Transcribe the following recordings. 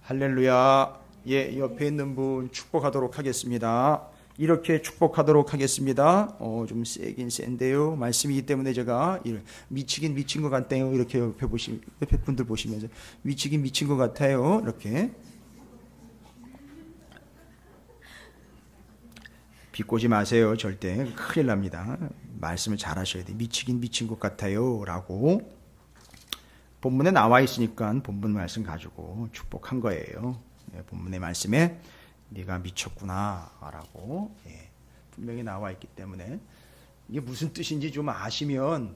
할렐루야. 예, 옆에 있는 분 축복하도록 하겠습니다. 이렇게 축복하도록 하겠습니다. 좀 세긴 센데요. 말씀이기 때문에 제가 미치긴 미친 것 같네요. 이렇게 옆에 분들 보시면서 미치긴 미친 것 같아요. 이렇게 비꼬지 마세요. 절대 큰일 납니다. 말씀을 잘 하셔야 돼요. 미치긴 미친 것 같아요. 라고 본문에 나와 있으니까 본문 말씀 가지고 축복한 거예요. 본문의 말씀에 네가 미쳤구나 라고 분명히 나와 있기 때문에 이게 무슨 뜻인지 좀 아시면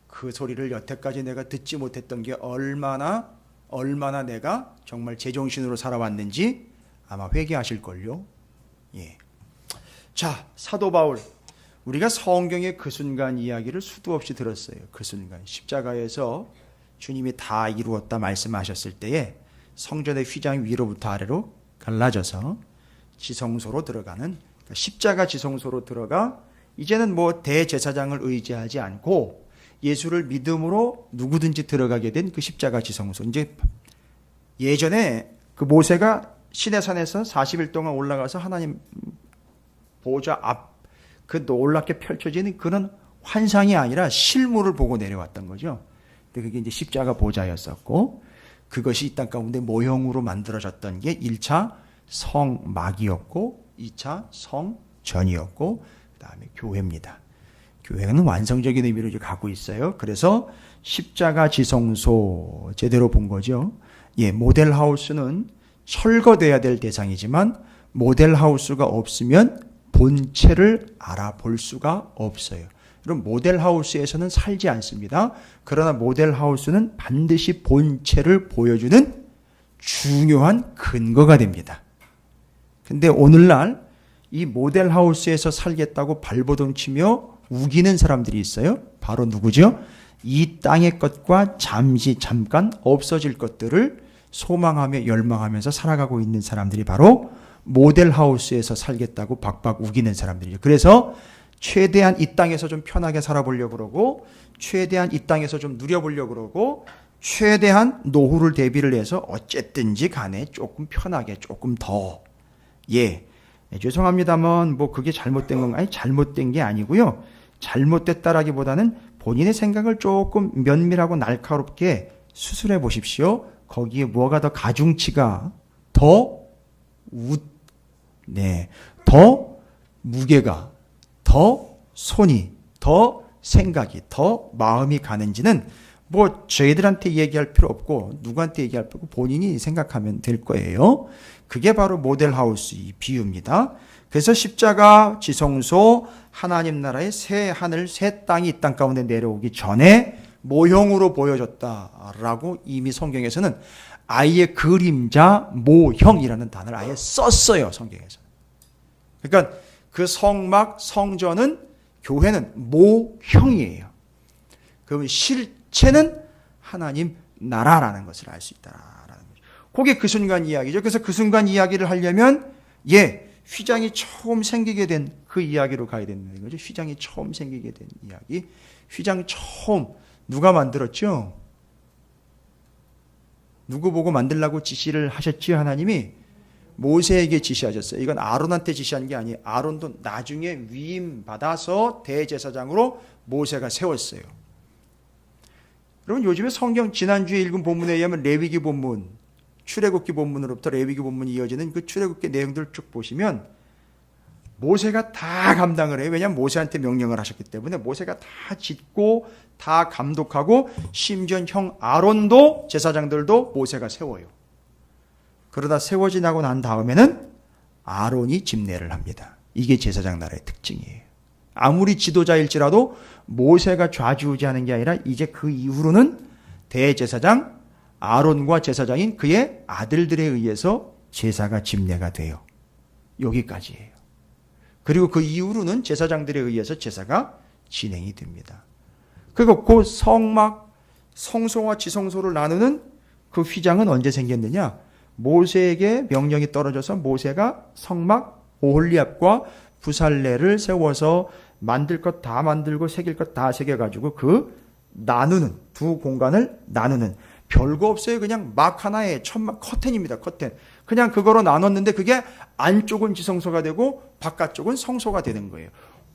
그 소리를 여태까지 내가 듣지 못했던 게 얼마나 내가 정말 제정신으로 살아왔는지 아마 회개하실걸요. 자, 사도 바울, 우리가 성경의 그 순간 이야기를 수도 없이 들었어요. 그 순간 십자가에서 주님이 다 이루었다 말씀하셨을 때에 성전의 휘장 위로부터 아래로 갈라져서 지성소로 들어가는, 그러니까 십자가 지성소로 들어가 이제는 뭐 대제사장을 의지하지 않고 예수를 믿음으로 누구든지 들어가게 된 그 십자가 지성소. 이제 예전에 그 모세가 시내산에서 40일 동안 올라가서 하나님 보좌 앞 그 놀랍게 펼쳐지는 그런 환상이 아니라 실물을 보고 내려왔던 거죠. 근데 그게 이제 십자가 보좌였었고, 그것이 이 땅 가운데 모형으로 만들어졌던 게 1차 성막이었고 2차 성전이었고 그 다음에 교회입니다. 교회는 완성적인 의미를 갖고 있어요. 그래서 십자가 지성소 제대로 본 거죠. 모델하우스는 철거돼야 될 대상이지만 모델하우스가 없으면 본체를 알아볼 수가 없어요. 그럼 모델하우스에서는 살지 않습니다. 그러나 모델하우스는 반드시 본체를 보여주는 중요한 근거가 됩니다. 근데 오늘날 이 모델하우스에서 살겠다고 발버둥 치며 우기는 사람들이 있어요. 바로 누구죠? 이 땅의 것과 잠깐 없어질 것들을 소망하며 열망하면서 살아가고 있는 사람들이 바로 모델하우스에서 살겠다고 박박 우기는 사람들이죠. 그래서 최대한 이 땅에서 좀 편하게 살아보려고 그러고, 최대한 이 땅에서 좀 누려보려고 그러고, 최대한 노후를 대비를 해서 어쨌든지 간에 조금 편하게 조금 더. 죄송합니다만 뭐 그게 잘못된 건가요? 아니, 잘못된 게 아니고요. 잘못됐다라기보다는 본인의 생각을 조금 면밀하고 날카롭게 수술해 보십시오. 거기에 뭐가 더 가중치가 더 무게가, 더 손이, 더 생각이, 더 마음이 가는지는 뭐 저희들한테 얘기할 필요 없고 누구한테 얘기할 필요 없고 본인이 생각하면 될 거예요. 그게 바로 모델하우스의 비유입니다. 그래서 십자가 지성소, 하나님 나라의 새 하늘 새 땅이 이 땅 가운데 내려오기 전에 모형으로 보여줬다라고 이미 성경에서는 아예 그림자 모형이라는 단어를 아예 썼어요. 성경에서. 그러니까 그 성막, 성전은, 교회는 모형이에요. 그러면 실체는 하나님 나라라는 것을 알 수 있다라는 거죠. 그게 그 순간 이야기죠. 그래서 그 순간 이야기를 하려면 휘장이 처음 생기게 된 그 이야기로 가야 되는 거죠. 휘장이 처음 생기게 된 이야기. 휘장 처음 누가 만들었죠? 누구 보고 만들라고 지시를 하셨지요? 하나님이 모세에게 지시하셨어요. 이건 아론한테 지시한 게 아니에요. 아론도 나중에 위임 받아서 대제사장으로 모세가 세웠어요. 여러분, 요즘에 성경 지난주에 읽은 본문에 의하면 레위기 본문, 출애굽기 본문으로부터 레위기 본문이 이어지는 그 출애굽기 내용들을 쭉 보시면 모세가 다 감당을 해요. 왜냐하면 모세한테 명령을 하셨기 때문에 모세가 다 짓고 다 감독하고, 심지어 형 아론도, 제사장들도 모세가 세워요. 그러다 세워지고 난 다음에는 아론이 집례를 합니다. 이게 제사장 나라의 특징이에요. 아무리 지도자일지라도 모세가 좌지우지하는 게 아니라 이제 그 이후로는 대제사장 아론과 제사장인 그의 아들들에 의해서 제사가 집례가 돼요. 여기까지예요. 그리고 그 이후로는 제사장들에 의해서 제사가 진행이 됩니다. 그리고 그 성막, 성소와 지성소를 나누는 그 휘장은 언제 생겼느냐? 모세에게 명령이 떨어져서 모세가 성막 오홀리압과 부살레를 세워서 만들 것 다 만들고 새길 것 다 새겨가지고 그 나누는, 두 공간을 나누는 별거 없어요. 그냥 막 하나의 천막 커튼입니다. 커튼. 그냥 그거로 나눴는데 그게 안쪽은 지성소가 되고 바깥쪽은 성소가 되는 거예요.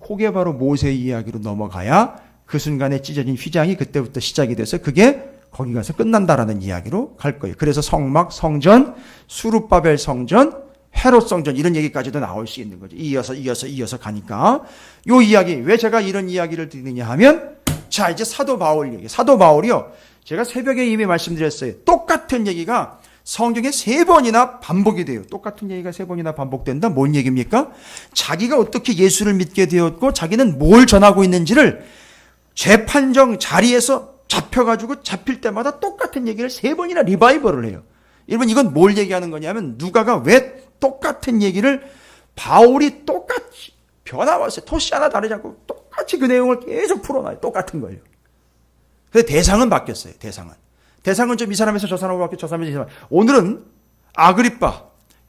그게 바로 모세의 이야기로 넘어가야 그 순간에 찢어진 휘장이 그때부터 시작이 돼서 그게 거기 가서 끝난다라는 이야기로 갈 거예요. 그래서 성막, 성전, 수룹바벨 성전, 헤롯 성전 이런 얘기까지도 나올 수 있는 거죠. 이어서 가니까 요 이야기 왜 제가 이런 이야기를 드리느냐 하면 자 이제 사도 바울 얘기. 사도 바울이요. 제가 새벽에 이미 말씀드렸어요. 똑같은 얘기가 성경에 3번이나 반복이 돼요. 똑같은 얘기가 3번이나 반복된다. 뭔 얘기입니까? 자기가 어떻게 예수를 믿게 되었고 자기는 뭘 전하고 있는지를 재판정 자리에서 잡혀가지고 잡힐 때마다 똑같은 얘기를 3번이나 리바이벌을 해요. 여러분 이건 뭘 얘기하는 거냐면 누가가 왜 똑같은 얘기를 바울이 똑같이 변화왔어요. 토시 하나 다르지 않고 똑같이 그 내용을 계속 풀어놔요. 똑같은 거예요. 근데 대상은 바뀌었어요. 대상은 좀 이 사람에서 저 사람으로 바뀌어 저 사람에서 이 사람. 오늘은 아그리빠,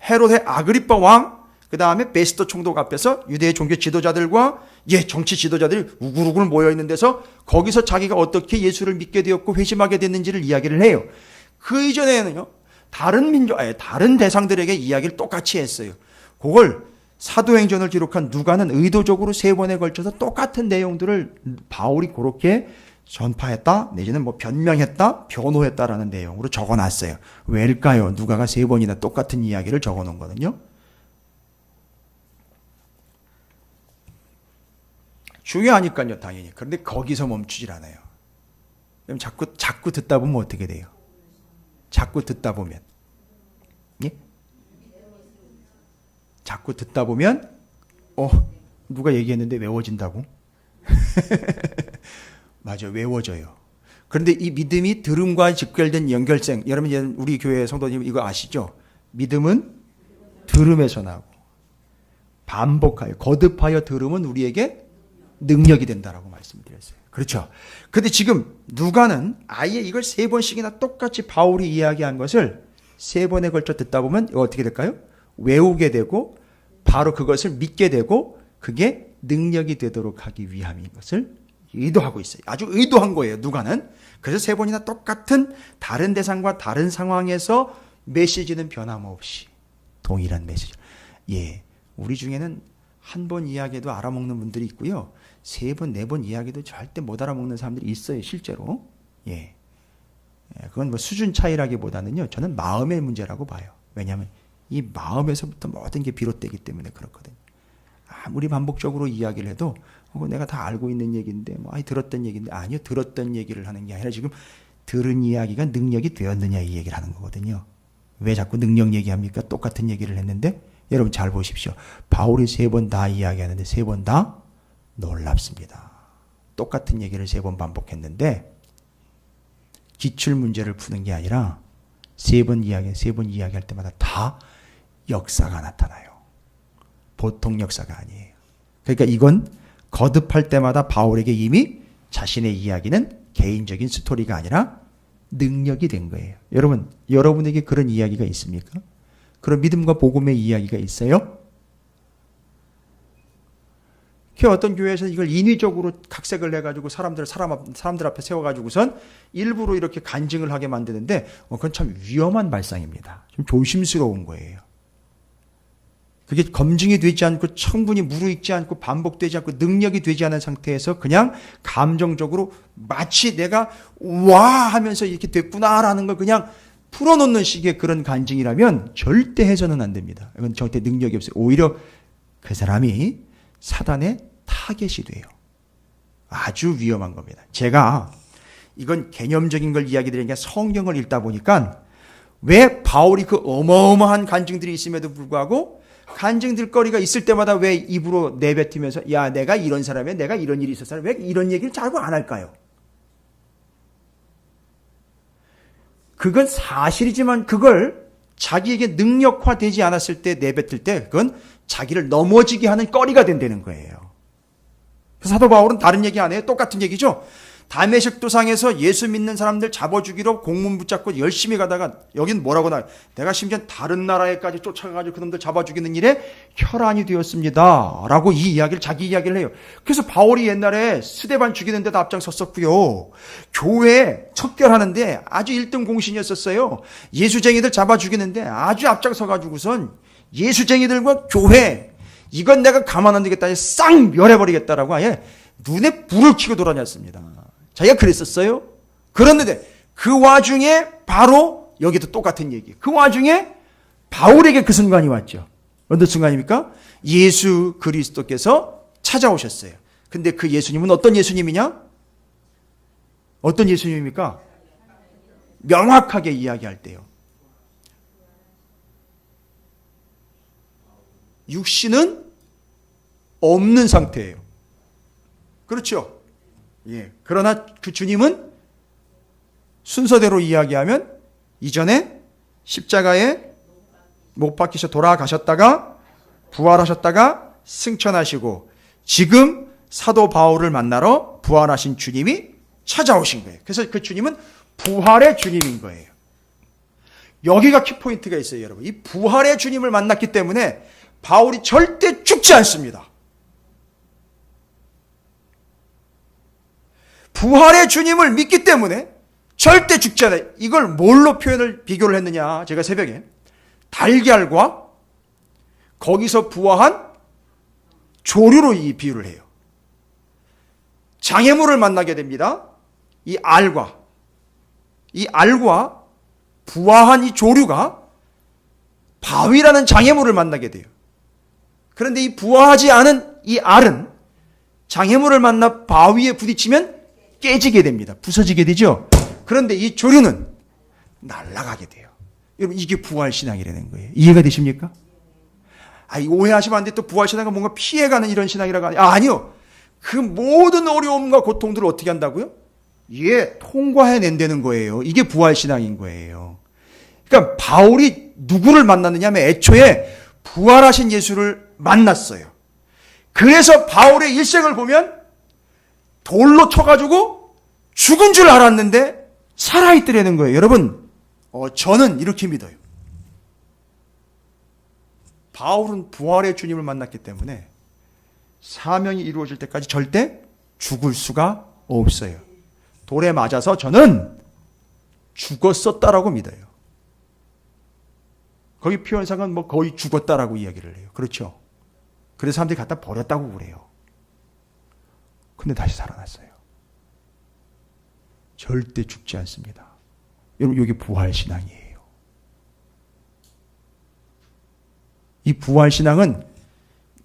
헤롯의 아그리빠 왕, 그 다음에 베스토 총독 앞에서 유대의 종교 지도자들과 정치 지도자들이 우글우글 모여 있는 데서 거기서 자기가 어떻게 예수를 믿게 되었고 회심하게 됐는지를 이야기를 해요. 그 이전에는요, 다른 대상들에게 이야기를 똑같이 했어요. 그걸 사도행전을 기록한 누가는 의도적으로 3번에 걸쳐서 똑같은 내용들을 바울이 그렇게 전파했다, 내지는 변명했다, 변호했다라는 내용으로 적어놨어요. 왜일까요? 누가가 3번이나 똑같은 이야기를 적어놓은 거거든요. 중요하니까요, 당연히. 그런데 거기서 멈추질 않아요. 그럼 자꾸 듣다 보면 어떻게 돼요? 자꾸 듣다 보면, 예? 자꾸 듣다 보면, 누가 얘기했는데 외워진다고? 맞아, 외워져요. 그런데 이 믿음이 들음과 직결된 연결생, 여러분 우리 교회 성도님 이거 아시죠? 믿음은 들음에서 나고 반복하여 거듭하여 들음은 우리에게 능력이 된다라고 말씀드렸어요. 그렇죠. 근데 지금 누가는 아예 이걸 3번씩이나 똑같이 바울이 이야기한 것을 3번에 걸쳐 듣다 보면 어떻게 될까요? 외우게 되고 바로 그것을 믿게 되고 그게 능력이 되도록 하기 위함인 것을 의도하고 있어요. 아주 의도한 거예요. 누가는. 그래서 3번이나 똑같은 다른 대상과 다른 상황에서 메시지는 변함없이 동일한 메시지. 우리 중에는 한 번 이야기해도 알아먹는 분들이 있고요. 3번, 4번 이야기도 절대 못 알아먹는 사람들이 있어요. 실제로. 그건 수준 차이라기보다는요. 저는 마음의 문제라고 봐요. 왜냐하면 이 마음에서부터 모든 게 비롯되기 때문에 그렇거든요. 아무리 반복적으로 이야기를 해도 내가 다 알고 있는 얘기인데 들었던 얘기인데 아니요. 들었던 얘기를 하는 게 아니라 지금 들은 이야기가 능력이 되었느냐 이 얘기를 하는 거거든요. 왜 자꾸 능력 얘기합니까? 똑같은 얘기를 했는데 여러분 잘 보십시오. 바울이 3번 다 이야기하는데 3번 다 놀랍습니다. 똑같은 얘기를 3번 반복했는데 기출 문제를 푸는 게 아니라 3번 이야기할 때마다 다 역사가 나타나요. 보통 역사가 아니에요. 그러니까 이건 거듭할 때마다 바울에게 이미 자신의 이야기는 개인적인 스토리가 아니라 능력이 된 거예요. 여러분에게 그런 이야기가 있습니까? 그런 믿음과 복음의 이야기가 있어요? 어떤 교회에서 이걸 인위적으로 각색을 해가지고 사람들 앞에 세워가지고선 일부러 이렇게 간증을 하게 만드는데 그건 참 위험한 발상입니다. 좀 조심스러운 거예요. 그게 검증이 되지 않고 충분히 무르익지 않고 반복되지 않고 능력이 되지 않은 상태에서 그냥 감정적으로 마치 내가 와 하면서 이렇게 됐구나라는 걸 그냥 풀어놓는 식의 그런 간증이라면 절대 해서는 안 됩니다. 이건 절대 능력이 없어요. 오히려 그 사람이 사단의 타겟이 돼요. 아주 위험한 겁니다. 제가 이건 개념적인 걸 이야기 드리는 게 성경을 읽다 보니까 왜 바울이 그 어마어마한 간증들이 있음에도 불구하고 간증들 거리가 있을 때마다 왜 입으로 내뱉으면서 내가 이런 사람이야, 내가 이런 일이 있었어, 왜 이런 얘기를 자꾸 안 할까요? 그건 사실이지만 그걸 자기에게 능력화되지 않았을 때 내뱉을 때 그건 자기를 넘어지게 하는 거리가 된다는 거예요. 사도 바울은 다른 얘기 안 해요. 똑같은 얘기죠. 다메섹 도상에서 예수 믿는 사람들 잡아주기로 공문 붙잡고 열심히 가다가 여긴 뭐라고 나와요? 내가 심지어 다른 나라에까지 쫓아가가지고 그놈들 잡아주기는 일에 혈안이 되었습니다 라고 이 이야기를, 자기 이야기를 해요. 그래서 바울이 옛날에 스데반 죽이는 데도 앞장섰었고요, 교회 척결하는데 아주 1등 공신이었었어요. 예수쟁이들 잡아 죽이는데 아주 앞장서가지고선 예수쟁이들과 교회, 이건 내가 가만 안 두겠다, 싹 멸해버리겠다라고 아예 눈에 불을 켜고 돌아다녔습니다. 자기가 그랬었어요. 그랬는데 그 와중에 바로 여기도 똑같은 얘기, 그 와중에 바울에게 그 순간이 왔죠. 어떤 순간입니까? 예수 그리스도께서 찾아오셨어요. 근데 그 예수님은 어떤 예수님이냐? 어떤 예수님입니까? 명확하게 이야기할 때요, 육신은 없는 상태예요. 그렇죠? 예. 그러나 그 주님은 순서대로 이야기하면 이전에 십자가에 못 박히셔 돌아가셨다가 부활하셨다가 승천하시고 지금 사도 바울을 만나러 부활하신 주님이 찾아오신 거예요. 그래서 그 주님은 부활의 주님인 거예요. 여기가 키포인트가 있어요, 여러분. 이 부활의 주님을 만났기 때문에 바울이 절대 죽지 않습니다. 부활의 주님을 믿기 때문에 절대 죽지 않아요. 이걸 뭘로 비교를 했느냐, 제가 새벽에 달걀과 거기서 부화한 조류로 이 비유를 해요. 장애물을 만나게 됩니다. 이 알과 부화한 이 조류가 바위라는 장애물을 만나게 돼요. 그런데 이 부화하지 않은 이 알은 장애물을 만나 바위에 부딪히면 깨지게 됩니다. 부서지게 되죠. 그런데 이 조류는 날아가게 돼요. 여러분, 이게 부활신앙이라는 거예요. 이해가 되십니까? 오해하시면 안 돼. 또 부활신앙은 뭔가 피해가는 이런 신앙이라고 하니, 아니요. 그 모든 어려움과 고통들을 어떻게 한다고요? 통과해낸다는 거예요. 이게 부활신앙인 거예요. 그러니까 바울이 누구를 만났느냐 하면 애초에 부활하신 예수를 만났어요. 그래서 바울의 일생을 보면 돌로 쳐가지고 죽은 줄 알았는데 살아있더라는 거예요. 여러분, 저는 이렇게 믿어요. 바울은 부활의 주님을 만났기 때문에 사명이 이루어질 때까지 절대 죽을 수가 없어요. 돌에 맞아서 저는 죽었었다라고 믿어요. 거기 표현상은 거의 죽었다라고 이야기를 해요. 그렇죠? 그래서 사람들이 갖다 버렸다고 그래요. 근데 다시 살아났어요. 절대 죽지 않습니다. 여러분, 이게 부활신앙이에요. 이 부활신앙은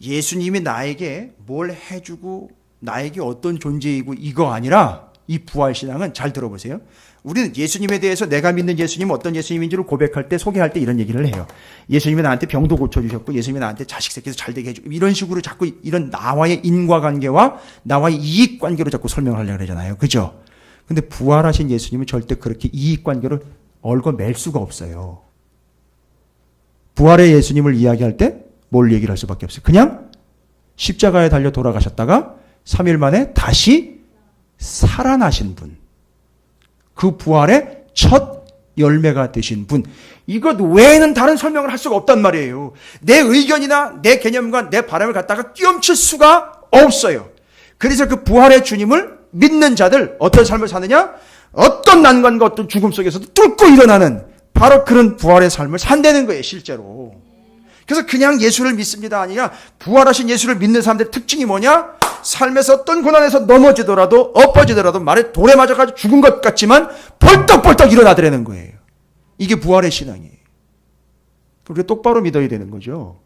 예수님이 나에게 뭘 해주고 나에게 어떤 존재이고 이거 아니라, 이 부활신앙은 잘 들어보세요. 우리는 예수님에 대해서 내가 믿는 예수님은 어떤 예수님인지를 고백할 때, 소개할 때 이런 얘기를 해요. 예수님이 나한테 병도 고쳐주셨고 예수님이 나한테 자식 새끼도 잘 되게 해주고, 이런 식으로 자꾸 이런 나와의 인과관계와 나와의 이익관계로 자꾸 설명을 하려고 그러잖아요. 그죠? 근데 부활하신 예수님은 절대 그렇게 이익관계를 얽어맬 수가 없어요. 부활의 예수님을 이야기할 때 뭘 얘기를 할 수밖에 없어요. 그냥 십자가에 달려 돌아가셨다가 3일 만에 다시 살아나신 분, 그 부활의 첫 열매가 되신 분, 이것 외에는 다른 설명을 할 수가 없단 말이에요. 내 의견이나 내 개념과 내 바람을 갖다가 끼엄칠 수가 없어요. 그래서 그 부활의 주님을 믿는 자들 어떤 삶을 사느냐? 어떤 난관과 어떤 죽음 속에서도 뚫고 일어나는 바로 그런 부활의 삶을 산다는 거예요, 실제로. 그래서 그냥 예수를 믿습니다 아니라 부활하신 예수를 믿는 사람들의 특징이 뭐냐? 삶에서 어떤 고난에서 넘어지더라도 엎어지더라도 말에 돌에 맞아가지고 죽은 것 같지만 벌떡벌떡 일어나더라는 거예요. 이게 부활의 신앙이에요. 우리가 똑바로 믿어야 되는 거죠.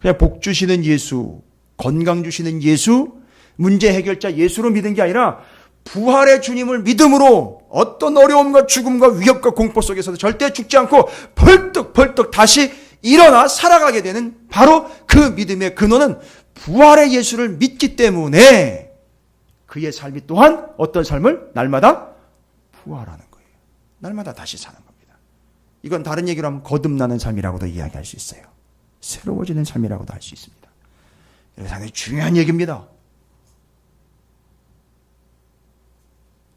그냥 복 주시는 예수, 건강 주시는 예수, 문제 해결자 예수로 믿은 게 아니라 부활의 주님을 믿음으로 어떤 어려움과 죽음과 위협과 공포 속에서도 절대 죽지 않고 벌떡벌떡 다시 일어나 살아가게 되는 바로 그 믿음의 근원은 부활의 예수를 믿기 때문에 그의 삶이 또한 어떤 삶을 날마다 부활하는 거예요. 날마다 다시 사는 겁니다. 이건 다른 얘기로 하면 거듭나는 삶이라고도 이야기할 수 있어요. 새로워지는 삶이라고도 할 수 있습니다. 이거 상당히 중요한 얘기입니다.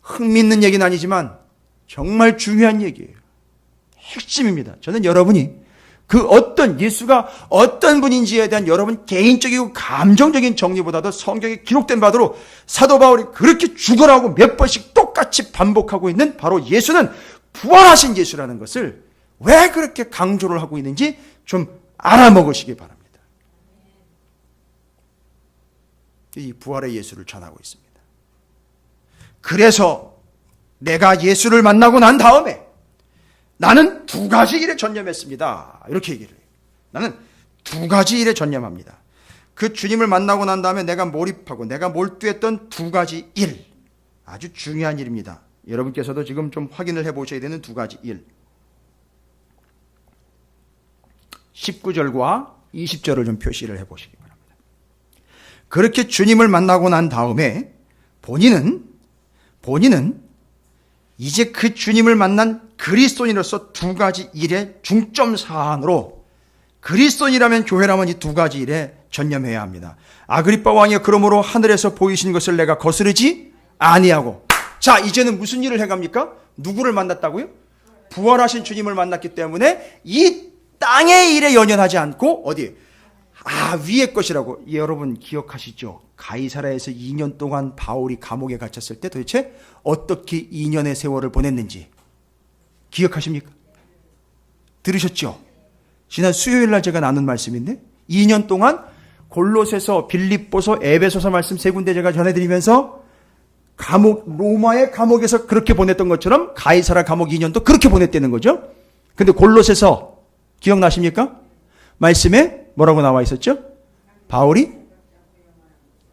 흥미있는 얘기는 아니지만 정말 중요한 얘기예요. 핵심입니다. 저는 여러분이 그 어떤 예수가 어떤 분인지에 대한 여러분 개인적이고 감정적인 정리보다도 성경에 기록된 바대로 사도 바울이 그렇게 죽어라고 몇 번씩 똑같이 반복하고 있는 바로 예수는 부활하신 예수라는 것을 왜 그렇게 강조를 하고 있는지 좀 알아먹으시기 바랍니다. 이 부활의 예수를 전하고 있습니다. 그래서 내가 예수를 만나고 난 다음에 나는 두 가지 일에 전념했습니다. 이렇게 얘기를 해요. 나는 두 가지 일에 전념합니다. 그 주님을 만나고 난 다음에 내가 몰입하고 내가 몰두했던 두 가지 일. 아주 중요한 일입니다. 여러분께서도 지금 좀 확인을 해보셔야 되는 두 가지 일. 19절과 20절을 좀 표시를 해보시기 바랍니다. 그렇게 주님을 만나고 난 다음에 본인은 이제 그 주님을 만난 그리스도인으로서 두 가지 일의 중점 사안으로 그리스도인이라면 교회라면 이 두 가지 일에 전념해야 합니다. 아그리빠 왕이 그러므로 하늘에서 보이신 것을 내가 거스르지 아니하고. 자, 이제는 무슨 일을 해갑니까? 누구를 만났다고요? 부활하신 주님을 만났기 때문에 이 땅의 일에 연연하지 않고 어디? 위의 것이라고. 여러분 기억하시죠? 가이사라에서 2년 동안 바울이 감옥에 갇혔을 때 도대체 어떻게 2년의 세월을 보냈는지 기억하십니까? 들으셨죠? 지난 수요일 날 제가 나눈 말씀인데 2년 동안 골로새서, 빌립보서, 에베소서 말씀 세 군데 제가 전해드리면서 로마의 감옥에서 그렇게 보냈던 것처럼 가이사라 감옥 2년도 그렇게 보냈다는 거죠. 근데 골로새서 기억나십니까? 말씀에 뭐라고 나와 있었죠? 바울이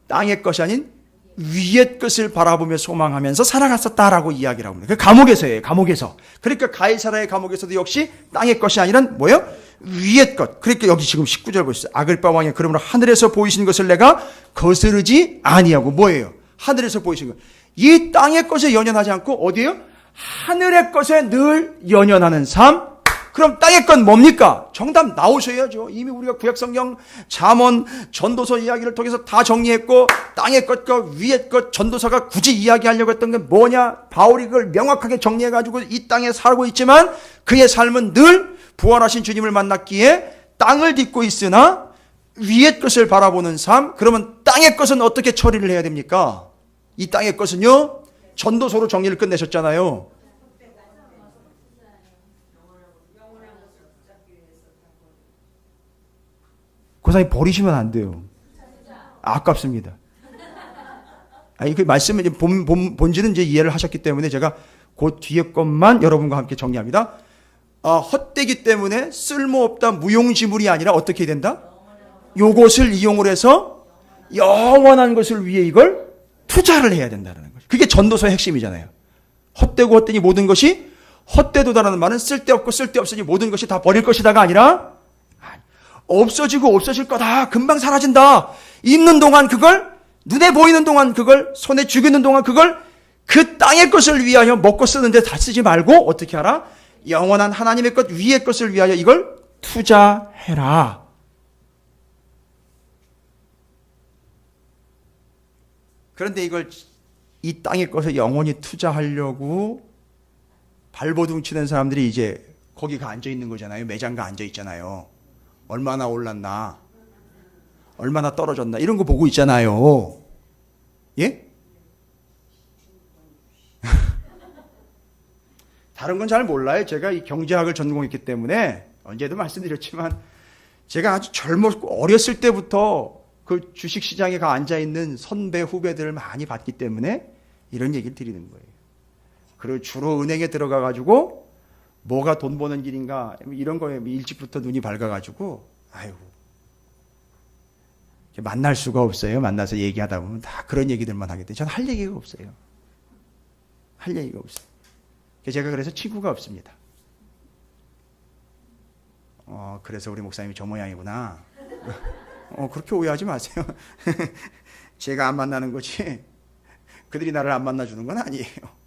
땅의 것이 아닌 위의 것을 바라보며 소망하면서 살아갔었다라고 이야기를 합니다. 그 감옥에서예요. 감옥에서. 그러니까 가이사라의 감옥에서도 역시 땅의 것이 아니라 뭐예요? 위의 것. 그러니까 여기 지금 19절 보시죠. 아글바 왕이 그러므로 하늘에서 보이신 것을 내가 거스르지 아니하고. 뭐예요? 하늘에서 보이신 것. 이 땅의 것에 연연하지 않고 어디에요? 하늘의 것에 늘 연연하는 삶. 그럼 땅의 건 뭡니까? 정답 나오셔야죠. 이미 우리가 구약성경, 잠언, 전도서 이야기를 통해서 다 정리했고 땅의 것과 위의 것, 전도서가 굳이 이야기하려고 했던 게 뭐냐? 바울이 그걸 명확하게 정리해가지고 이 땅에 살고 있지만 그의 삶은 늘 부활하신 주님을 만났기에 땅을 딛고 있으나 위의 것을 바라보는 삶. 그러면 땅의 것은 어떻게 처리를 해야 됩니까? 이 땅의 것은요, 전도서로 정리를 끝내셨잖아요. 고사님 버리시면 안 돼요. 아깝습니다. 그 말씀은 이제 본질은 이제 이해를 하셨기 때문에 제가 그 뒤에 것만 여러분과 함께 정리합니다. 헛되기 때문에 쓸모없다, 무용지물이 아니라 어떻게 된다? 요것을 이용을 해서 영원한 것을 위해 이걸 투자를 해야 된다는 거죠. 그게 전도서의 핵심이잖아요. 헛되고 헛되니 모든 것이 헛되도다라는 말은 쓸데없고 쓸데없으니 모든 것이 다 버릴 것이다가 아니라 없어지고 없어질 거다. 금방 사라진다. 있는 동안 그걸, 눈에 보이는 동안 그걸, 손에 쥐고 있는 동안 그걸 그 땅의 것을 위하여 먹고 쓰는데 다 쓰지 말고 어떻게 하라? 영원한 하나님의 것, 위의 것을 위하여 이걸 투자해라. 그런데 이걸 이 땅의 것에 영원히 투자하려고 발버둥 치는 사람들이 이제 거기가 앉아 있는 거잖아요. 매장가 앉아 있잖아요. 얼마나 올랐나, 얼마나 떨어졌나 이런 거 보고 있잖아요. 예? 다른 건 잘 몰라요. 제가 이 경제학을 전공했기 때문에 언제도 말씀드렸지만 제가 아주 젊었고 어렸을 때부터 그 주식시장에 가 앉아있는 선배 후배들을 많이 봤기 때문에 이런 얘기를 드리는 거예요. 그리고 주로 은행에 들어가가지고 뭐가 돈 버는 길인가 이런 거에 일찍부터 눈이 밝아가지고 아이고 만날 수가 없어요. 만나서 얘기하다 보면 다 그런 얘기들만 하게 돼요. 저는 할 얘기가 없어요. 할 얘기가 없어요. 제가 그래서 친구가 없습니다. 그래서 우리 목사님이 저 모양이구나. 그렇게 오해하지 마세요. 제가 안 만나는 거지 그들이 나를 안 만나주는 건 아니에요.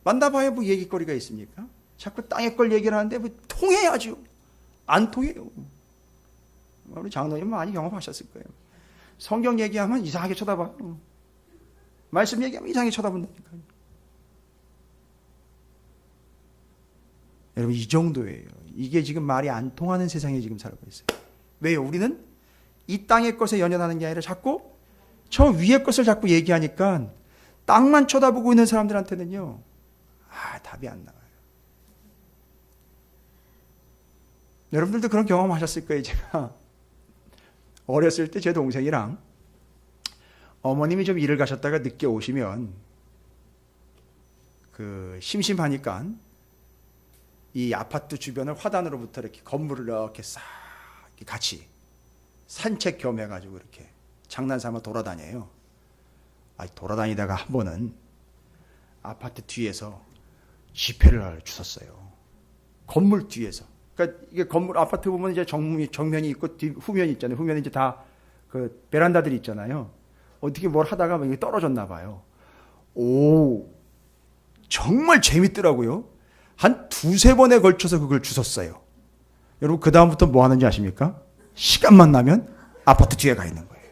만나봐야 뭐 얘기거리가 있습니까? 자꾸 땅의 걸 얘기를 하는데 뭐 통해야죠. 안 통해요. 우리 장로님 많이 경험하셨을 거예요. 성경 얘기하면 이상하게 쳐다봐. 말씀 얘기하면 이상하게 쳐다본다니까요. 여러분 이 정도예요. 이게 지금 말이 안 통하는 세상에 지금 살고 있어요. 왜요? 우리는 이 땅의 것에 연연하는 게 아니라 자꾸 저 위의 것을 자꾸 얘기하니까 땅만 쳐다보고 있는 사람들한테는요, 답이 안 나와요. 여러분들도 그런 경험 하셨을 거예요. 제가 어렸을 때 제 동생이랑 어머님이 좀 일을 가셨다가 늦게 오시면 심심하니까 이 아파트 주변을 화단으로부터 이렇게 건물을 이렇게 싹 같이 산책 겸 해가지고 이렇게 장난삼아 돌아다녀요. 돌아다니다가 한 번은 아파트 뒤에서 지폐를 주웠어요. 건물 뒤에서. 그러니까 이게 건물 아파트 보면 이제 정면이 있고 후면이 있잖아요. 후면에 이제 다 그 베란다들이 있잖아요. 어떻게 뭘 하다가 이게 떨어졌나 봐요. 정말 재밌더라고요. 한 두세 번에 걸쳐서 그걸 주웠어요. 여러분 그 다음부터 뭐 하는지 아십니까? 시간만 나면 아파트 뒤에 가 있는 거예요.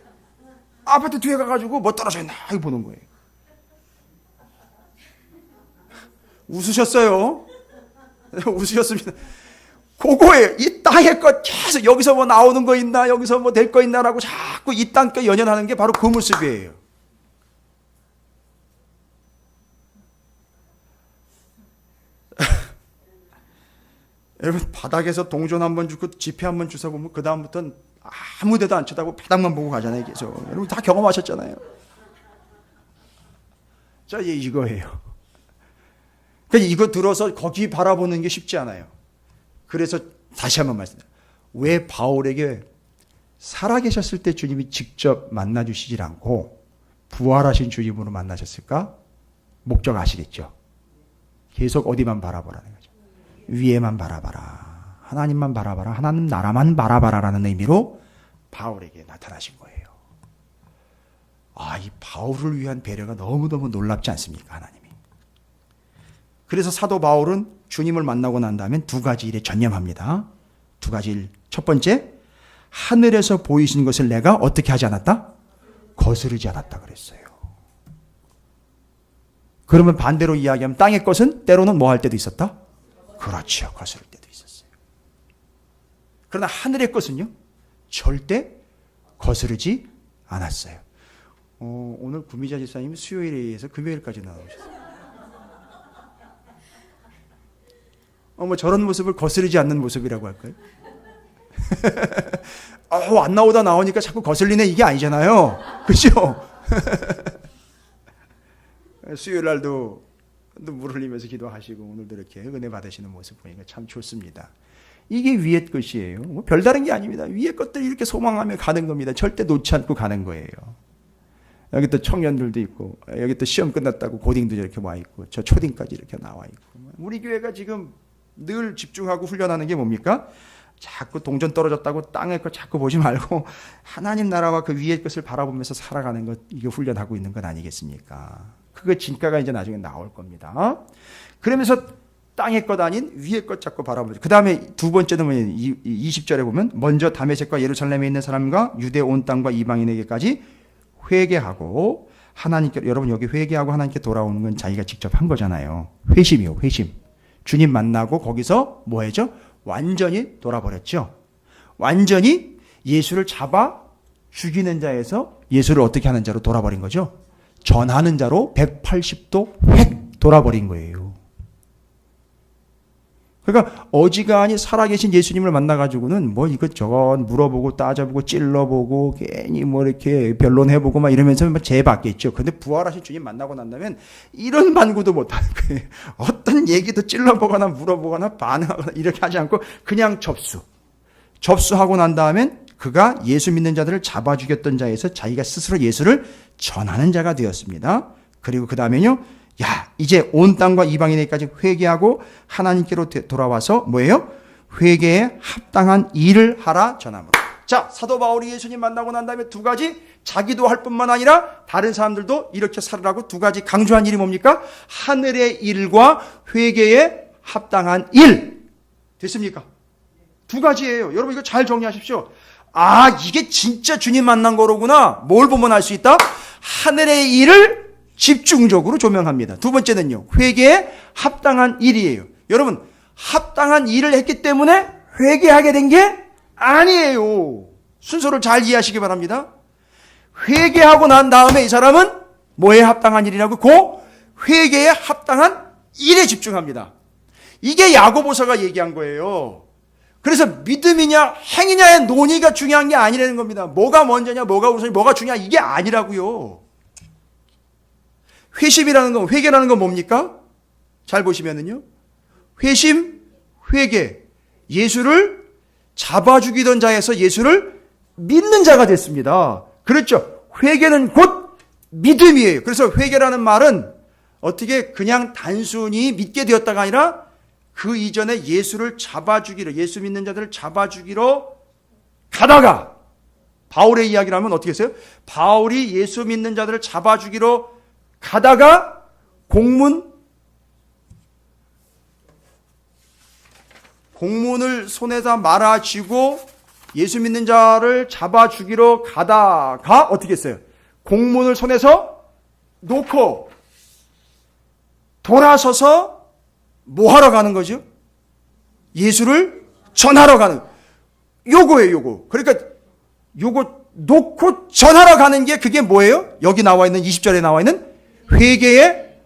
아파트 뒤에 가가지고 뭐 떨어져 있나 이거 보는 거예요. 웃으셨어요? 웃으셨습니다. 그거예요. 이 땅의 것 계속 여기서 뭐 나오는 거 있나, 여기서 뭐 될 거 있나라고 자꾸 이 땅과 연연하는 게 바로 그 모습이에요. 여러분 바닥에서 동전 한번 주고 지폐 한번 주워 보면 그 다음부터는 아무 데도 안 쳐다보고 바닥만 보고 가잖아요. 계속. 여러분 다 경험하셨잖아요. 자, 이거예요. 그러니까 이거 들어서 거기 바라보는 게 쉽지 않아요. 그래서 다시 한번 말씀드려요. 왜 바울에게 살아계셨을 때 주님이 직접 만나주시질 않고 부활하신 주님으로 만나셨을까? 목적 아시겠죠? 계속 어디만 바라보라는 거죠. 위에만 바라봐라. 하나님만 바라봐라. 하나님 나라만 바라봐라라는 의미로 바울에게 나타나신 거예요. 이 바울을 위한 배려가 너무너무 놀랍지 않습니까? 하나님이. 그래서 사도 바울은 주님을 만나고 난 다음에 두 가지 일에 전념합니다. 두 가지 일. 첫 번째, 하늘에서 보이신 것을 내가 어떻게 하지 않았다? 거스르지 않았다 그랬어요. 그러면 반대로 이야기하면 땅의 것은 때로는 뭐 할 때도 있었다? 그렇죠. 거스를 때도 있었어요. 그러나 하늘의 것은요, 절대 거스르지 않았어요. 오늘 구미자 집사님이 수요일에 의해서 금요일까지 나오셨어요. 뭐 저런 모습을 거스르지 않는 모습이라고 할까요? 안 나오다 나오니까 자꾸 거슬리네 이게 아니잖아요. 그렇죠? 수요일 날도 눈물 흘리면서 기도하시고 오늘도 이렇게 은혜 받으시는 모습 보니까 참 좋습니다. 이게 위의 것이에요. 뭐 별다른 게 아닙니다. 위의 것들이 이렇게 소망하며 가는 겁니다. 절대 놓지 않고 가는 거예요. 여기 또 청년들도 있고 여기 또 시험 끝났다고 고딩도 이렇게 와 있고 저 초딩까지 이렇게 나와 있고 우리 교회가 지금 늘 집중하고 훈련하는 게 뭡니까? 자꾸 동전 떨어졌다고 땅의 것 자꾸 보지 말고 하나님 나라와 그 위의 것을 바라보면서 살아가는 것 이게 훈련하고 있는 것 아니겠습니까? 그 진가가 이제 나중에 나올 겁니다. 그러면서 땅의 것 아닌 위의 것 자꾸 바라보죠. 그 다음에 두 번째는 뭐예요? 20절에 보면 먼저 다메섹과 예루살렘에 있는 사람과 유대 온 땅과 이방인에게까지 회개하고 하나님께, 여러분 여기 회개하고 하나님께 돌아오는 건 자기가 직접 한 거잖아요. 회심이요, 회심. 주님 만나고 거기서 뭐 했죠? 완전히 돌아버렸죠. 완전히 예수를 잡아 죽이는 자에서 예수를 어떻게 하는 자로 돌아버린 거죠. 전하는 자로 180도 획 돌아버린 거예요. 그러니까 어지간히 살아계신 예수님을 만나가지고는 뭐 이것저것 물어보고 따져보고 찔러보고 괜히 뭐 이렇게 변론해보고 막 이러면서 재봤겠죠. 근데 부활하신 주님 만나고 난다면 이런 반구도 못하는 거예요. 어떤 얘기도 찔러보거나 물어보거나 반응하거나 이렇게 하지 않고 그냥 접수하고 난 다음엔 그가 예수 믿는 자들을 잡아 죽였던 자에서 자기가 스스로 예수를 전하는 자가 되었습니다. 그리고 그 다음에는요. 야, 이제 온 땅과 이방인에게까지 회개하고 하나님께로 돌아와서 뭐예요? 회개에 합당한 일을 하라 전함으로. 자, 사도 바울이 예수님 만나고 난 다음에 두 가지 자기도 할 뿐만 아니라 다른 사람들도 이렇게 살으라고 두 가지 강조한 일이 뭡니까? 하늘의 일과 회개에 합당한 일. 됐습니까? 두 가지예요. 여러분 이거 잘 정리하십시오. 이게 진짜 주님 만난 거로구나. 뭘 보면 알 수 있다? 하늘의 일을 집중적으로 조명합니다. 두 번째는요. 회개에 합당한 일이에요. 여러분 합당한 일을 했기 때문에 회개하게 된 게 아니에요. 순서를 잘 이해하시기 바랍니다. 회개하고 난 다음에 이 사람은 뭐에 합당한 일이라고? 회개에 합당한 일에 집중합니다. 이게 야고보서가 얘기한 거예요. 그래서 믿음이냐 행위냐의 논의가 중요한 게 아니라는 겁니다. 뭐가 먼저냐, 뭐가 우선이냐, 뭐가 중요하냐 이게 아니라고요. 회심이라는 건, 회개라는 건 뭡니까? 잘 보시면은요. 회심, 회개. 예수를 잡아 죽이던 자에서 예수를 믿는 자가 됐습니다. 그렇죠. 회개는 곧 믿음이에요. 그래서 회개라는 말은 어떻게 그냥 단순히 믿게 되었다가 아니라 그 이전에 예수를 잡아 죽이러, 예수 믿는 자들을 잡아 죽이러 가다가, 바울의 이야기를 하면 어떻게 했어요? 바울이 예수 믿는 자들을 잡아 죽이러 가다가 공문을 손에다 말아 쥐고 예수 믿는 자를 잡아 죽이러 가다가 어떻게 했어요? 공문을 손에서 놓고 돌아서서 뭐 하러 가는 거죠? 예수를 전하러 가는, 요거예요, 요거. 그러니까 요거 놓고 전하러 가는 게 그게 뭐예요? 여기 나와 있는 20절에 나와 있는 회개에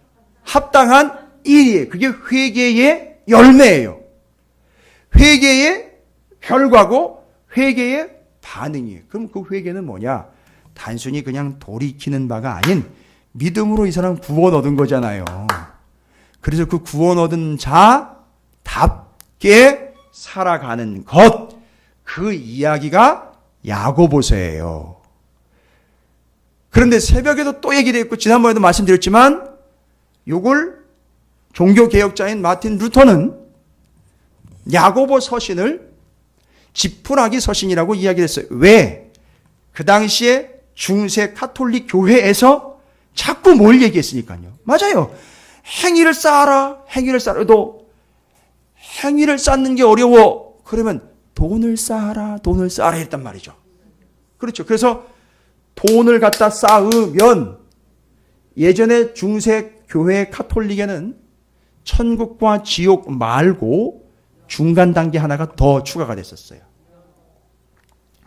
합당한 일이에요. 그게 회개의 열매예요. 회개의 결과고 회개의 반응이에요. 그럼 그 회개는 뭐냐? 단순히 그냥 돌이키는 바가 아닌 믿음으로 이 사람 구원 얻은 거잖아요. 그래서 그 구원 얻은 자답게 살아가는 것, 그 이야기가 야고보서예요. 그런데 새벽에도 또 얘기를 했고 지난번에도 말씀드렸지만 요걸 종교개혁자인 마틴 루터는 야고보 서신을 지푸라기 서신이라고 이야기를 했어요. 왜? 그 당시에 중세 카톨릭 교회에서 자꾸 뭘 얘기했으니까요. 맞아요. 행위를 쌓아라. 행위를 쌓아도 행위를 쌓는 게 어려워. 그러면 돈을 쌓아라. 돈을 쌓아라 했단 말이죠. 그렇죠. 그래서 돈을 갖다 쌓으면 예전에 중세 교회 카톨릭에는 천국과 지옥 말고 중간 단계 하나가 더 추가가 됐었어요.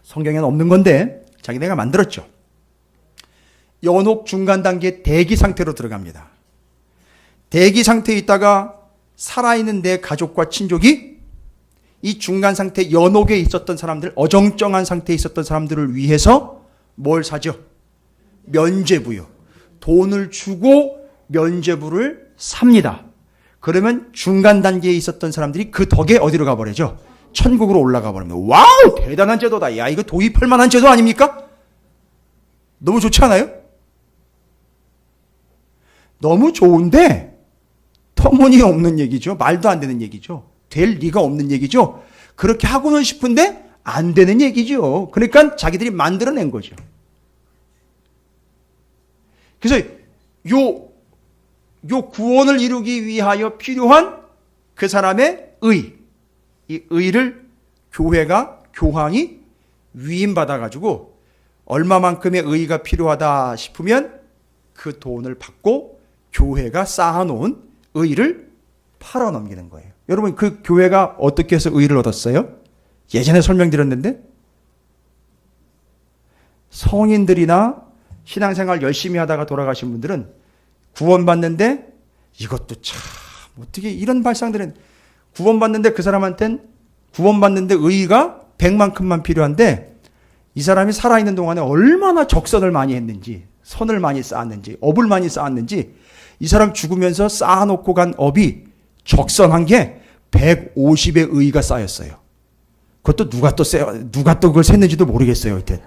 성경에는 없는 건데 자기네가 만들었죠. 연옥 중간 단계 대기 상태로 들어갑니다. 대기 상태에 있다가 살아있는 내 가족과 친족이 이 중간 상태 연옥에 있었던 사람들, 어정쩡한 상태에 있었던 사람들을 위해서 뭘 사죠? 면죄부요. 돈을 주고 면죄부를 삽니다. 그러면 중간 단계에 있었던 사람들이 그 덕에 어디로 가버리죠? 천국으로 올라가 버립니다. 와우! 대단한 제도다. 야, 이거 도입할 만한 제도 아닙니까? 너무 좋지 않아요? 너무 좋은데 터무니없는 얘기죠. 말도 안 되는 얘기죠. 될 리가 없는 얘기죠. 그렇게 하고는 싶은데 안 되는 얘기죠. 그러니까 자기들이 만들어낸 거죠. 그래서 요 구원을 이루기 위하여 필요한 그 사람의 이 의를 교황이 위임받아가지고 얼마만큼의 의가 필요하다 싶으면 그 돈을 받고 교회가 쌓아놓은 의를 팔아넘기는 거예요. 여러분 그 교회가 어떻게 해서 의를 얻었어요? 예전에 설명드렸는데 성인들이나 신앙생활 열심히 하다가 돌아가신 분들은 구원받는데 이것도 참 어떻게 이런 발상들은 구원받는데 그 사람한텐 구원받는데 의의가 100만큼만 필요한데 이 사람이 살아있는 동안에 얼마나 적선을 많이 했는지 선을 많이 쌓았는지 업을 많이 쌓았는지 이 사람 죽으면서 쌓아놓고 간 업이 적선한 게 150의 의의가 쌓였어요. 그것도 누가 또 그걸 셌는지도 모르겠어요. 하여튼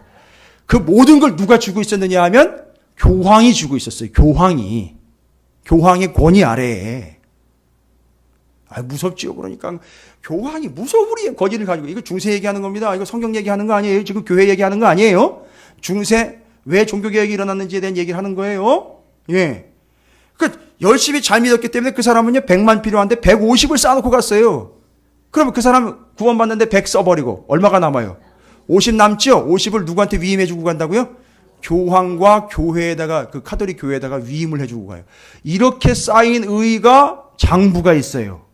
그 모든 걸 누가 주고 있었느냐 하면 교황이 주고 있었어요. 교황의 권위 아래에. 무섭지요. 그러니까 교황이 무서우리의 권위를 가지고 이거 중세 얘기하는 겁니다. 이거 성경 얘기하는 거 아니에요. 지금 교회 얘기하는 거 아니에요. 중세 왜 종교개혁이 일어났는지에 대한 얘기를 하는 거예요. 예. 열심히 잘 믿었기 때문에 그 사람은요 100만 필요한데 150을 쌓아놓고 갔어요. 그러면 그 사람 구원받는데 100 써버리고 얼마가 남아요? 50 남죠? 50을 누구한테 위임해주고 간다고요? 교황과 교회에다가 그 카톨릭 교회에다가 위임을 해주고 가요. 이렇게 쌓인 의가 장부가 있어요.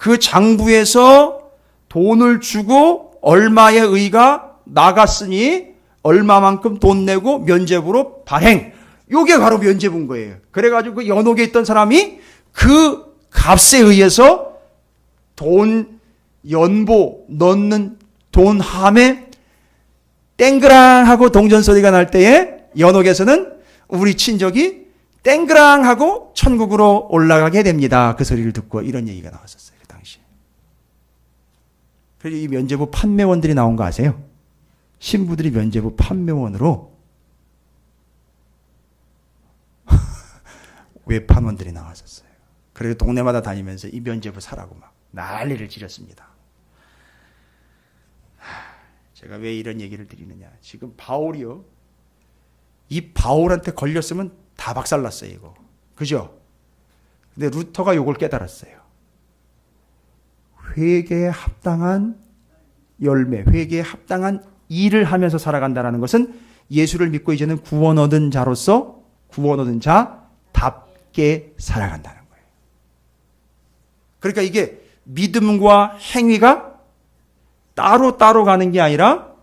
그 장부에서 돈을 주고 얼마의 의가 나갔으니 얼마만큼 돈 내고 면죄부로 발행. 요게 바로 면죄부인 거예요. 그래가지고 그 연옥에 있던 사람이 그 값에 의해서 돈 연보 넣는 돈 함에 땡그랑 하고 동전 소리가 날 때에 연옥에서는 우리 친족이 땡그랑 하고 천국으로 올라가게 됩니다. 그 소리를 듣고 이런 얘기가 나왔었어요. 그 당시에. 그래서 이 면죄부 판매원들이 나온 거 아세요? 신부들이 면죄부 판매원으로 외판원들이 나왔었어요. 그래서 동네마다 다니면서 이 면죄부 사라고 막 난리를 지렸습니다. 제가 왜 이런 얘기를 드리느냐. 지금 바울이요. 이 바울한테 걸렸으면 다 박살났어요, 이거. 그죠? 근데 루터가 이걸 깨달았어요. 회개에 합당한 열매, 회개에 합당한 일을 하면서 살아간다는 것은 예수를 믿고 이제는 구원 얻은 자로서 구원 얻은 자답게 살아간다는 거예요. 그러니까 이게 믿음과 행위가 따로 가는 게 아니라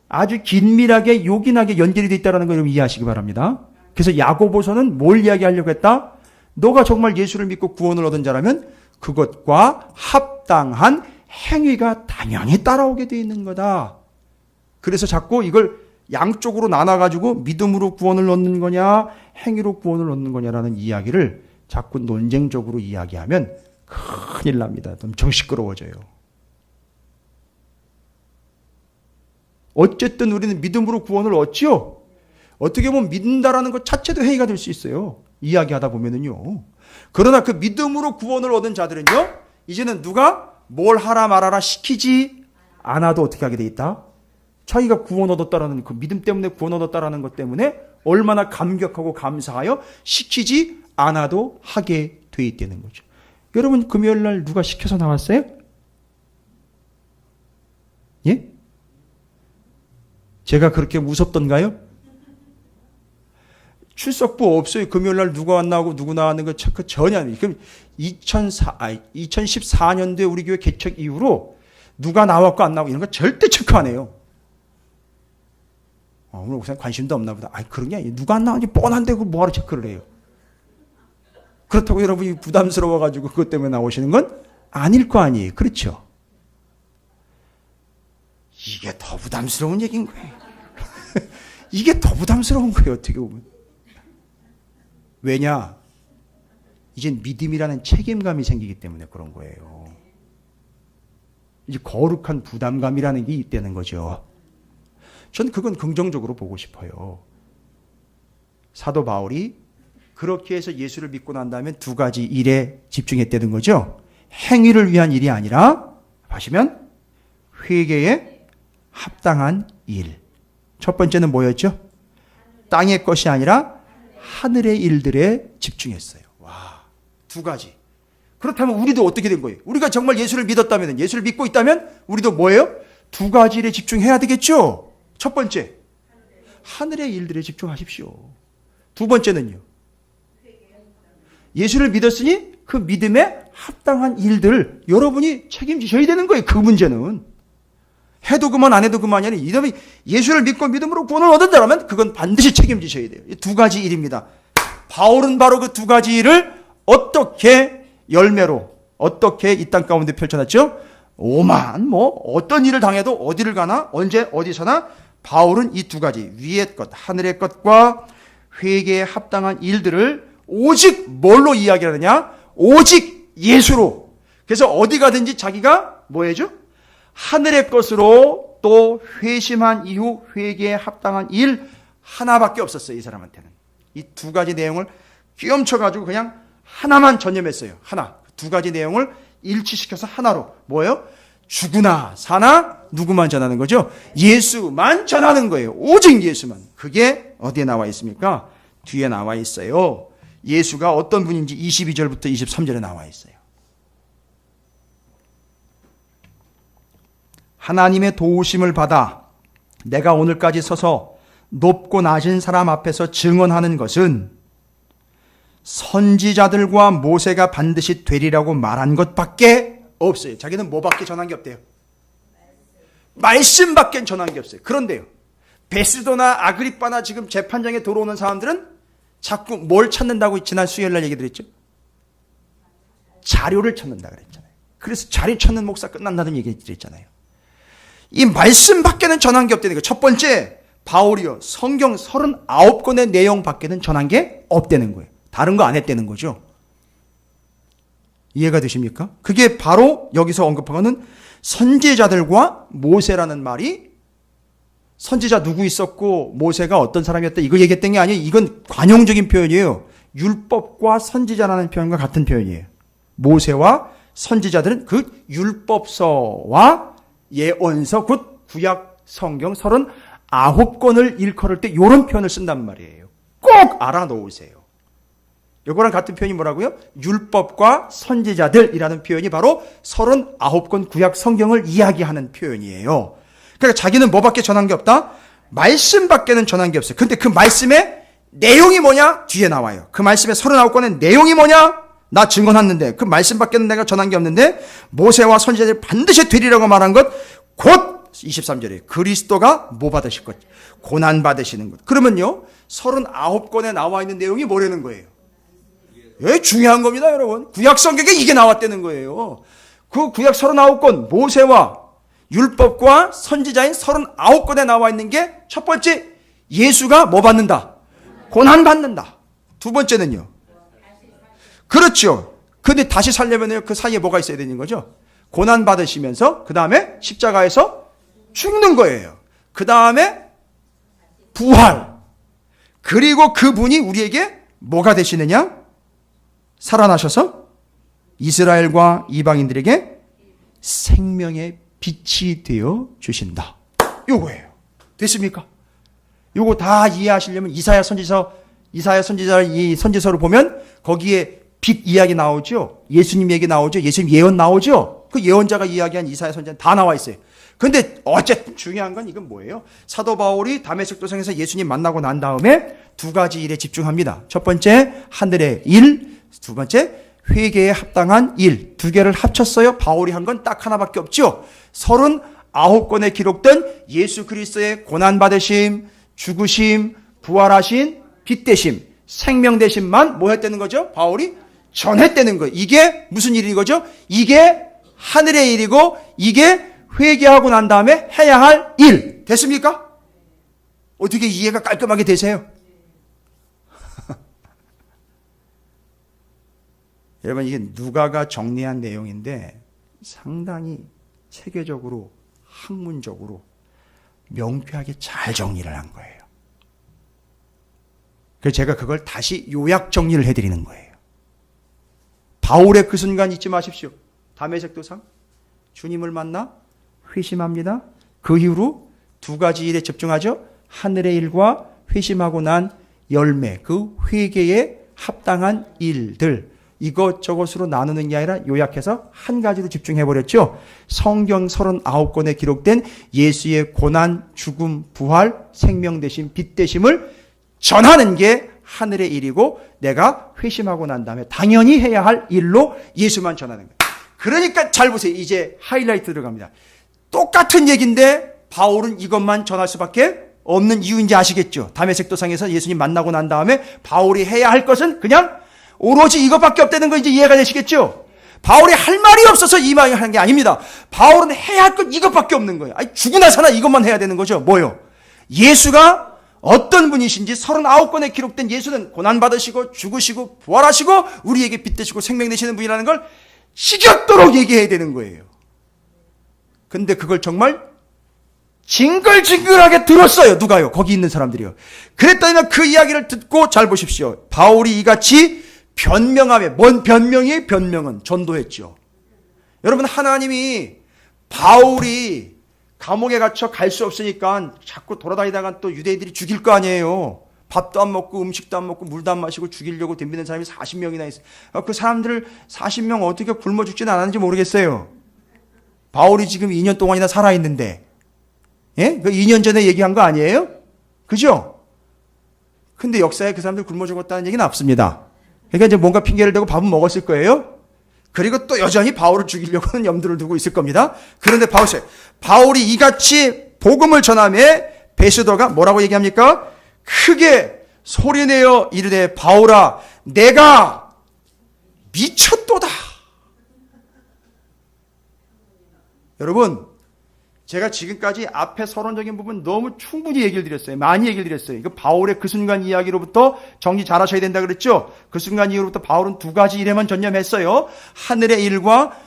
아주 긴밀하게 요긴하게 연결이 되어 있다는 걸 이해하시기 바랍니다. 그래서 야고보서는 뭘 이야기하려고 했다? 너가 정말 예수를 믿고 구원을 얻은 자라면 그것과 합당한 행위가 당연히 따라오게 되어 있는 거다. 그래서 자꾸 이걸 양쪽으로 나눠가지고 믿음으로 구원을 얻는 거냐 행위로 구원을 얻는 거냐라는 이야기를 자꾸 논쟁적으로 이야기하면 큰일 납니다. 엄청 시끄러워져요. 어쨌든 우리는 믿음으로 구원을 얻지요. 어떻게 보면 믿는다라는 것 자체도 행위가 될 수 있어요. 이야기하다 보면은요. 그러나 그 믿음으로 구원을 얻은 자들은요. 이제는 누가 뭘 하라 말하라 시키지 않아도 어떻게 하게 돼 있다? 자기가 구원 얻었다라는 그 믿음 때문에 구원 얻었다라는 것 때문에 얼마나 감격하고 감사하여 시키지 않아도 하게 돼 있다는 거죠. 여러분 금요일 날 누가 시켜서 나왔어요? 예? 제가 그렇게 무섭던가요? 출석부 없어요. 금요일 날 누가 왔나고 누구 나왔는 거 체크 전혀 안 해요. 그럼 2014년도에 우리 교회 개척 이후로 누가 나왔고 안 나왔고 이런 거 절대 체크 안 해요. 오늘 목사님 관심도 없나 보다. 아니 그런 게 아니에요. 누가 안 나왔는지 뻔한데 그걸 뭐하러 체크를 해요. 그렇다고 여러분이 부담스러워가지고 그것 때문에 나오시는 건 아닐 거 아니에요. 그렇죠? 이게 더 부담스러운 얘기인 거예요. 이게 더 부담스러운 거예요. 어떻게 보면. 왜냐? 이젠 믿음이라는 책임감이 생기기 때문에 그런 거예요. 이제 거룩한 부담감이라는 게 있다는 거죠. 전 그건 긍정적으로 보고 싶어요. 사도 바울이 그렇게 해서 예수를 믿고 난 다음에 두 가지 일에 집중했다는 거죠. 행위를 위한 일이 아니라 보시면 회개에 합당한 일. 첫 번째는 뭐였죠? 땅의 것이 아니라 하늘의 일들에 집중했어요. 와, 두 가지. 그렇다면 우리도 어떻게 된 거예요? 우리가 정말 예수를 믿었다면, 예수를 믿고 있다면 우리도 뭐예요? 두 가지 일에 집중해야 되겠죠? 첫 번째, 하늘의 일들에 집중하십시오. 두 번째는요, 예수를 믿었으니 그 믿음에 합당한 일들 여러분이 책임지셔야 되는 거예요. 그 문제는. 해도 그만 안 해도 그만이 아니라 이놈이 예수를 믿고 믿음으로 구원을 얻은다면 그건 반드시 책임지셔야 돼요. 이 두 가지 일입니다. 바울은 바로 그 두 가지 일을 어떻게 열매로 어떻게 이 땅 가운데 펼쳐놨죠? 오만 어떤 일을 당해도 어디를 가나 언제 어디서나 바울은 이 두 가지 위의 것 하늘의 것과 회개에 합당한 일들을 오직 뭘로 이야기하느냐? 오직 예수로. 그래서 어디 가든지 자기가 뭐 해줘? 하늘의 것으로 또 회심한 이후 회개에 합당한 일 하나밖에 없었어요. 이 사람한테는. 이 두 가지 내용을 끼엄쳐가지고 그냥 하나만 전념했어요. 하나. 두 가지 내용을 일치시켜서 하나로. 뭐예요? 죽으나 사나 누구만 전하는 거죠? 예수만 전하는 거예요. 오직 예수만. 그게 어디에 나와 있습니까? 뒤에 나와 있어요. 예수가 어떤 분인지 22절부터 23절에 나와 있어요. 하나님의 도우심을 받아 내가 오늘까지 서서 높고 낮은 사람 앞에서 증언하는 것은 선지자들과 모세가 반드시 되리라고 말한 것밖에 없어요. 자기는 뭐밖에 전한 게 없대요? 말씀밖에 전한 게 없어요. 그런데요, 베스도나 아그리빠나 지금 재판장에 들어오는 사람들은 자꾸 뭘 찾는다고 지난 수요일날 얘기 드렸죠? 자료를 찾는다 그랬잖아요. 그래서 자료 찾는 목사 끝난다는 얘기 드렸잖아요. 이 말씀밖에는 전한 게 없다는 거예요. 첫 번째, 바울이요, 성경 39권의 내용 밖에는 전한 게 없다는 거예요. 다른 거 안 했다는 거죠. 이해가 되십니까? 그게 바로 여기서 언급하는 선지자들과 모세라는 말이, 선지자 누구 있었고 모세가 어떤 사람이었다 이거 얘기했던 게 아니에요. 이건 관용적인 표현이에요. 율법과 선지자라는 표현과 같은 표현이에요. 모세와 선지자들은 그 율법서와 예언서, 곧 구약 성경 39권을 일컬을 때 이런 표현을 쓴단 말이에요. 꼭 알아놓으세요. 이거랑 같은 표현이 뭐라고요? 율법과 선지자들이라는 표현이 바로 39권 구약 성경을 이야기하는 표현이에요. 그러니까 자기는 뭐밖에 전한 게 없다? 말씀밖에는 전한 게 없어요. 근데 그 말씀의 내용이 뭐냐? 뒤에 나와요. 그 말씀의 39권의 내용이 뭐냐? 나 증언했는데 그 말씀밖에는 내가 전한 게 없는데 모세와 선지자들이 반드시 되리라고 말한 것, 곧 23절에 그리스도가 뭐 받으실 것? 고난 받으시는 것. 그러면요, 39권에 나와 있는 내용이 뭐라는 거예요? 예, 중요한 겁니다, 여러분. 구약 성경에 이게 나왔다는 거예요. 그 구약 39권, 모세와 율법과 선지자인 39권에 나와 있는 게 첫 번째, 예수가 뭐 받는다? 고난 받는다. 두 번째는요, 그렇죠. 근데 다시 살려면 그 사이에 뭐가 있어야 되는 거죠? 고난 받으시면서 그 다음에 십자가에서 죽는 거예요. 그 다음에 부활. 그리고 그분이 우리에게 뭐가 되시느냐? 살아나셔서 이스라엘과 이방인들에게 생명의 빛이 되어 주신다. 요거예요. 됐습니까? 요거 다 이해하시려면 이사야 선지자 이 선지서를 보면 거기에 빛 이야기 나오죠. 예수님 얘기 나오죠. 예수님 예언 나오죠. 그 예언자가 이야기한 이사야 선지자는 다 나와 있어요. 근데 어쨌든 중요한 건 이건 뭐예요? 사도 바울이 다메섹 도상에서 예수님 만나고 난 다음에 두 가지 일에 집중합니다. 첫 번째, 하늘의 일. 두 번째, 회개에 합당한 일. 두 개를 합쳤어요. 바울이 한 건 딱 하나밖에 없죠. 39권에 기록된 예수 그리스도의 고난받으심, 죽으심, 부활하신, 빛 되심, 생명 되심만 뭐 했다는 거죠? 바울이 전했다는 거예요. 이게 무슨 일인 거죠? 이게 하늘의 일이고 이게 회개하고 난 다음에 해야 할 일. 됐습니까? 어떻게 이해가 깔끔하게 되세요? 여러분, 이게 누가가 정리한 내용인데 상당히 체계적으로, 학문적으로 명쾌하게 잘 정리를 한 거예요. 그래서 제가 그걸 다시 요약 정리를 해드리는 거예요. 바울의 그 순간 잊지 마십시오. 다메섹 도상 주님을 만나 회심합니다. 그 이후로 두 가지 일에 집중하죠. 하늘의 일과 회심하고 난 열매, 그 회개에 합당한 일들, 이것저것으로 나누는 게 아니라 요약해서 한 가지로 집중해버렸죠. 성경 39권에 기록된 예수의 고난, 죽음, 부활, 생명 되심, 빛 되심을 전하는 게 하늘의 일이고 내가 회심하고 난 다음에 당연히 해야 할 일로 예수만 전하는 거예요. 그러니까 잘 보세요. 이제 하이라이트 들어갑니다. 똑같은 얘기인데 바울은 이것만 전할 수밖에 없는 이유인지 아시겠죠? 다메섹 도상에서 예수님 만나고 난 다음에 바울이 해야 할 것은 그냥 오로지 이것밖에 없다는 거 이제 이해가 되시겠죠? 바울이 할 말이 없어서 이 말을 하는 게 아닙니다. 바울은 해야 할 것 이것밖에 없는 거예요. 아니, 죽으나 사나 이것만 해야 되는 거죠. 뭐요? 예수가 어떤 분이신지 39권에 기록된 예수는 고난받으시고 죽으시고 부활하시고 우리에게 빛 되시고 생명 되시는 분이라는 걸 시겹도록 얘기해야 되는 거예요. 근데 그걸 정말 징글징글하게 들었어요. 누가요? 거기 있는 사람들이요. 그랬더니 그 이야기를 듣고 잘 보십시오. 바울이 이같이 변명하며, 뭔 변명이? 변명은 전도했죠. 여러분, 하나님이 바울이 감옥에 갇혀 갈 수 없으니까 자꾸 돌아다니다가 또 유대인들이 죽일 거 아니에요. 밥도 안 먹고 음식도 안 먹고 물도 안 마시고 죽이려고 덤비는 사람이 40명이나 있어요. 그 사람들 40명 어떻게 굶어 죽지는 않았는지 모르겠어요. 바울이 지금 2년 동안이나 살아있는데, 예? 그 2년 전에 얘기한 거 아니에요? 그죠? 근데 역사에 그 사람들 굶어 죽었다는 얘기는 없습니다. 그러니까 이제 뭔가 핑계를 대고 밥은 먹었을 거예요. 그리고 또 여전히 바울을 죽이려고는 염두를 두고 있을 겁니다. 그런데 바울이 이같이 복음을 전함에 베스도가 뭐라고 얘기합니까? 크게 소리내어 이르되 바울아 내가 미쳤도다. 여러분, 제가 지금까지 앞에 서론적인 부분 너무 충분히 얘기를 드렸어요. 많이 얘기를 드렸어요. 이거 바울의 그 순간 이야기로부터 정리 잘 하셔야 된다 그랬죠? 그 순간 이후로부터 바울은 두 가지 일에만 전념했어요. 하늘의 일과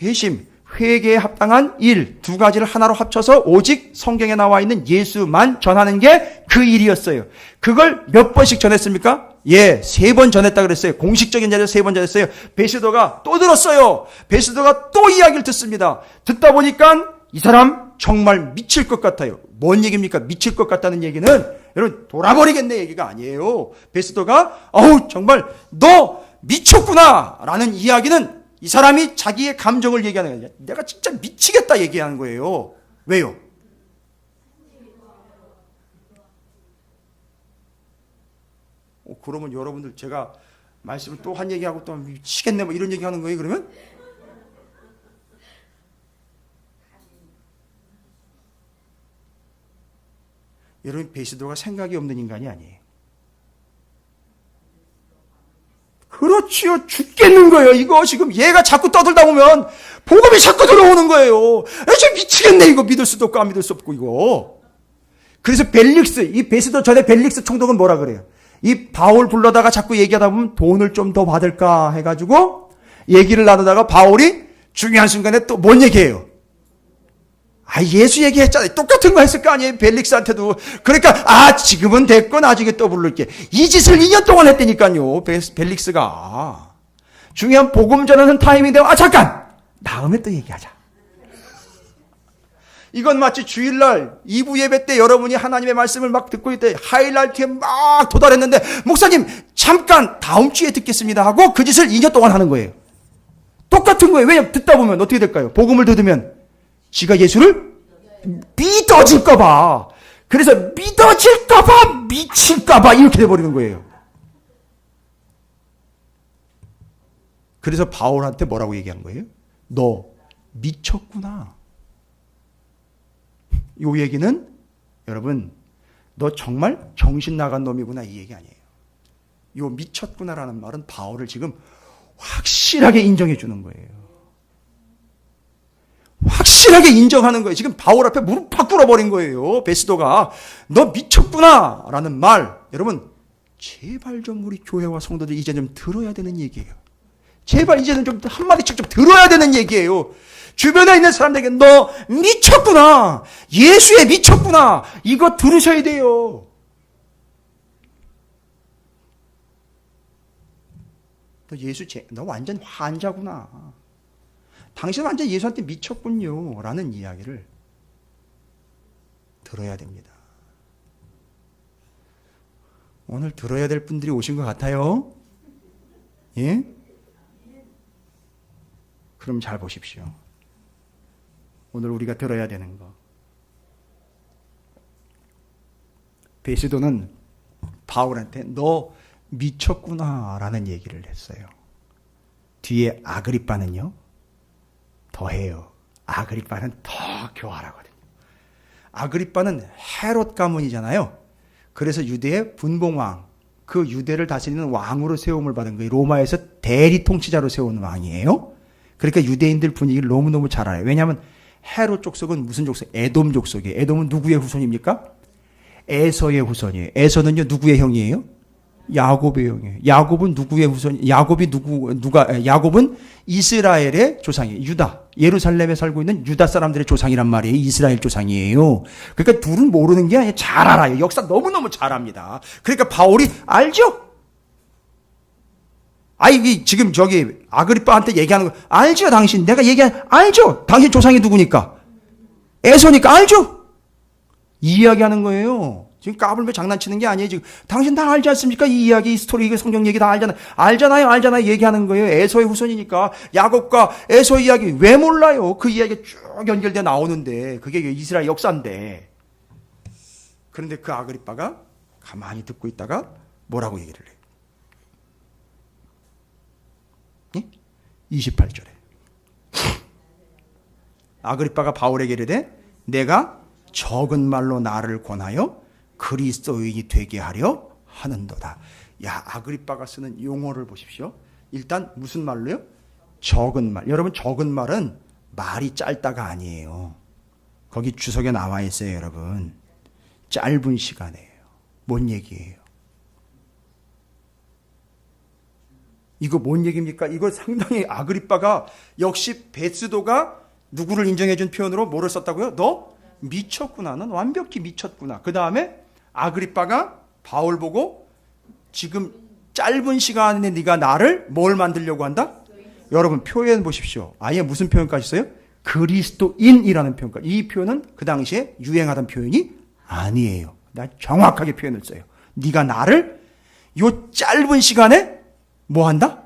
회심, 회개에 합당한 일, 두 가지를 하나로 합쳐서 오직 성경에 나와 있는 예수만 전하는 게 그 일이었어요. 그걸 몇 번씩 전했습니까? 예, 3번 전했다 그랬어요. 공식적인 자리에서 3번 전했어요. 베스도가 또 들었어요. 베스도가 또 이야기를 듣습니다. 듣다 보니까 이 사람 정말 미칠 것 같아요. 뭔 얘기입니까? 미칠 것 같다는 얘기는 여러분 돌아버리겠네 얘기가 아니에요. 베스도가 정말 너 미쳤구나 라는 이야기는 이 사람이 자기의 감정을 얘기하는 거예요. 내가 진짜 미치겠다 얘기하는 거예요. 왜요? 그러면 여러분들 제가 말씀을 또 한 얘기하고 또 미치겠네 뭐 이런 얘기하는 거예요 그러면? 여러분 베스도가 생각이 없는 인간이 아니에요. 그렇지요. 죽겠는 거예요. 이거 지금 얘가 자꾸 떠들다 보면 복음이 자꾸 들어오는 거예요. 저 미치겠네 이거. 믿을 수도 없고 안 믿을 수 없고 이거. 그래서 이 베스도 전에 벨릭스 총독은 뭐라 그래요? 이 바울 불러다가 자꾸 얘기하다 보면 돈을 좀 더 받을까 해가지고 얘기를 나누다가 바울이 중요한 순간에 또 뭔 얘기해요? 예수 얘기했잖아요. 똑같은 거 했을 거 아니에요. 벨릭스한테도. 그러니까 지금은 됐고 나중에 또 부를게. 이 짓을 2년 동안 했다니까요. 벨릭스가. 중요한 복음 전하는 타이밍이 되면 잠깐! 다음에 또 얘기하자. 이건 마치 주일날 2부 예배 때 여러분이 하나님의 말씀을 막 듣고 있을 때 하이라이트에 막 도달했는데 목사님 잠깐 다음 주에 듣겠습니다 하고 그 짓을 2년 동안 하는 거예요. 똑같은 거예요. 왜냐면 듣다 보면 어떻게 될까요? 복음을 들으면 지가 예수를 믿어질까봐. 그래서 믿어질까봐 미칠까봐 이렇게 돼버리는 거예요. 그래서 바울한테 뭐라고 얘기한 거예요? 너 미쳤구나. 이 얘기는 여러분 너 정말 정신 나간 놈이구나 이 얘기 아니에요. 이 미쳤구나라는 말은 바울을 지금 확실하게 인정해 주는 거예요. 확실하게 인정하는 거예요. 지금 바울 앞에 무릎 팍 꿇어버린 거예요. 베스도가 너 미쳤구나 라는 말 여러분 제발 좀 우리 교회와 성도들 이제 좀 들어야 되는 얘기예요. 제발 이제는 좀 한마디씩 좀 들어야 되는 얘기예요. 주변에 있는 사람들에게 너 미쳤구나. 예수에 미쳤구나. 이거 들으셔야 돼요. 너 완전 환자구나. 당신 완전 예수한테 미쳤군요. 라는 이야기를 들어야 됩니다. 오늘 들어야 될 분들이 오신 것 같아요. 예? 그럼 잘 보십시오. 오늘 우리가 들어야 되는 거. 베스도는 바울한테 너 미쳤구나 라는 얘기를 했어요. 뒤에 아그리빠는요. 더해요. 아그리빠는 더 교활하거든요. 아그리빠는 헤롯 가문이잖아요. 그래서 유대의 분봉왕, 그 유대를 다스리는 왕으로 세움을 받은 거예요. 로마에서 대리 통치자로 세운 왕이에요. 그러니까 유대인들 분위기를 너무너무 잘 알아요. 왜냐하면 헤롯 족속은 무슨 족속? 에돔 족속이에요. 에돔은 누구의 후손입니까? 에서의 후손이에요. 에서는요 누구의 형이에요? 야곱의 형이에요. 야곱은 누구의 후손? 야곱은 이스라엘의 조상이에요. 유다. 예루살렘에 살고 있는 유다 사람들의 조상이란 말이에요. 이스라엘 조상이에요. 그러니까 둘은 모르는 게 아니라 잘 알아요. 역사 너무너무 잘 압니다. 그러니까 바울이 알죠? 지금 아그리빠한테 얘기하는 거 알죠? 당신 내가 알죠? 당신 조상이 누구니까? 에서니까 알죠? 이 이야기하는 거예요. 지금 까불며 장난치는 게 아니에요. 지금 당신 다 알지 않습니까? 이 이야기, 이 스토리, 이 성경 얘기 다 알잖아요. 얘기하는 거예요. 에서의 후손이니까 야곱과 에서 이야기 왜 몰라요? 그 이야기가 쭉 연결돼 나오는데 그게 이스라엘 역사인데. 그런데 그 아그리빠가 가만히 듣고 있다가 뭐라고 얘기를 해요? 28절에. 아그리빠가 바울에게 이르되 내가 적은 말로 나를 권하여 그리스도인이 되게 하려 하는도다. 야, 아그리빠가 쓰는 용어를 보십시오. 일단 무슨 말로요? 적은 말. 여러분, 적은 말은 말이 짧다가 아니에요. 거기 주석에 나와 있어요, 여러분. 짧은 시간이에요. 뭔 얘기예요? 이거 뭔 얘기입니까? 이거 상당히 아그리빠가 역시 베스도가 누구를 인정해 준 표현으로 뭐를 썼다고요? 너 미쳤구나. 넌 완벽히 미쳤구나. 그 다음에 아그리빠가 바울 보고 지금 짧은 시간에 네가 나를 뭘 만들려고 한다? 여러분 표현 보십시오. 아예 무슨 표현까지 써요? 그리스도인이라는 표현까지. 이 표현은 그 당시에 유행하던 표현이 아니에요. 나 정확하게 표현을 써요. 네가 나를 요 짧은 시간에 뭐 한다?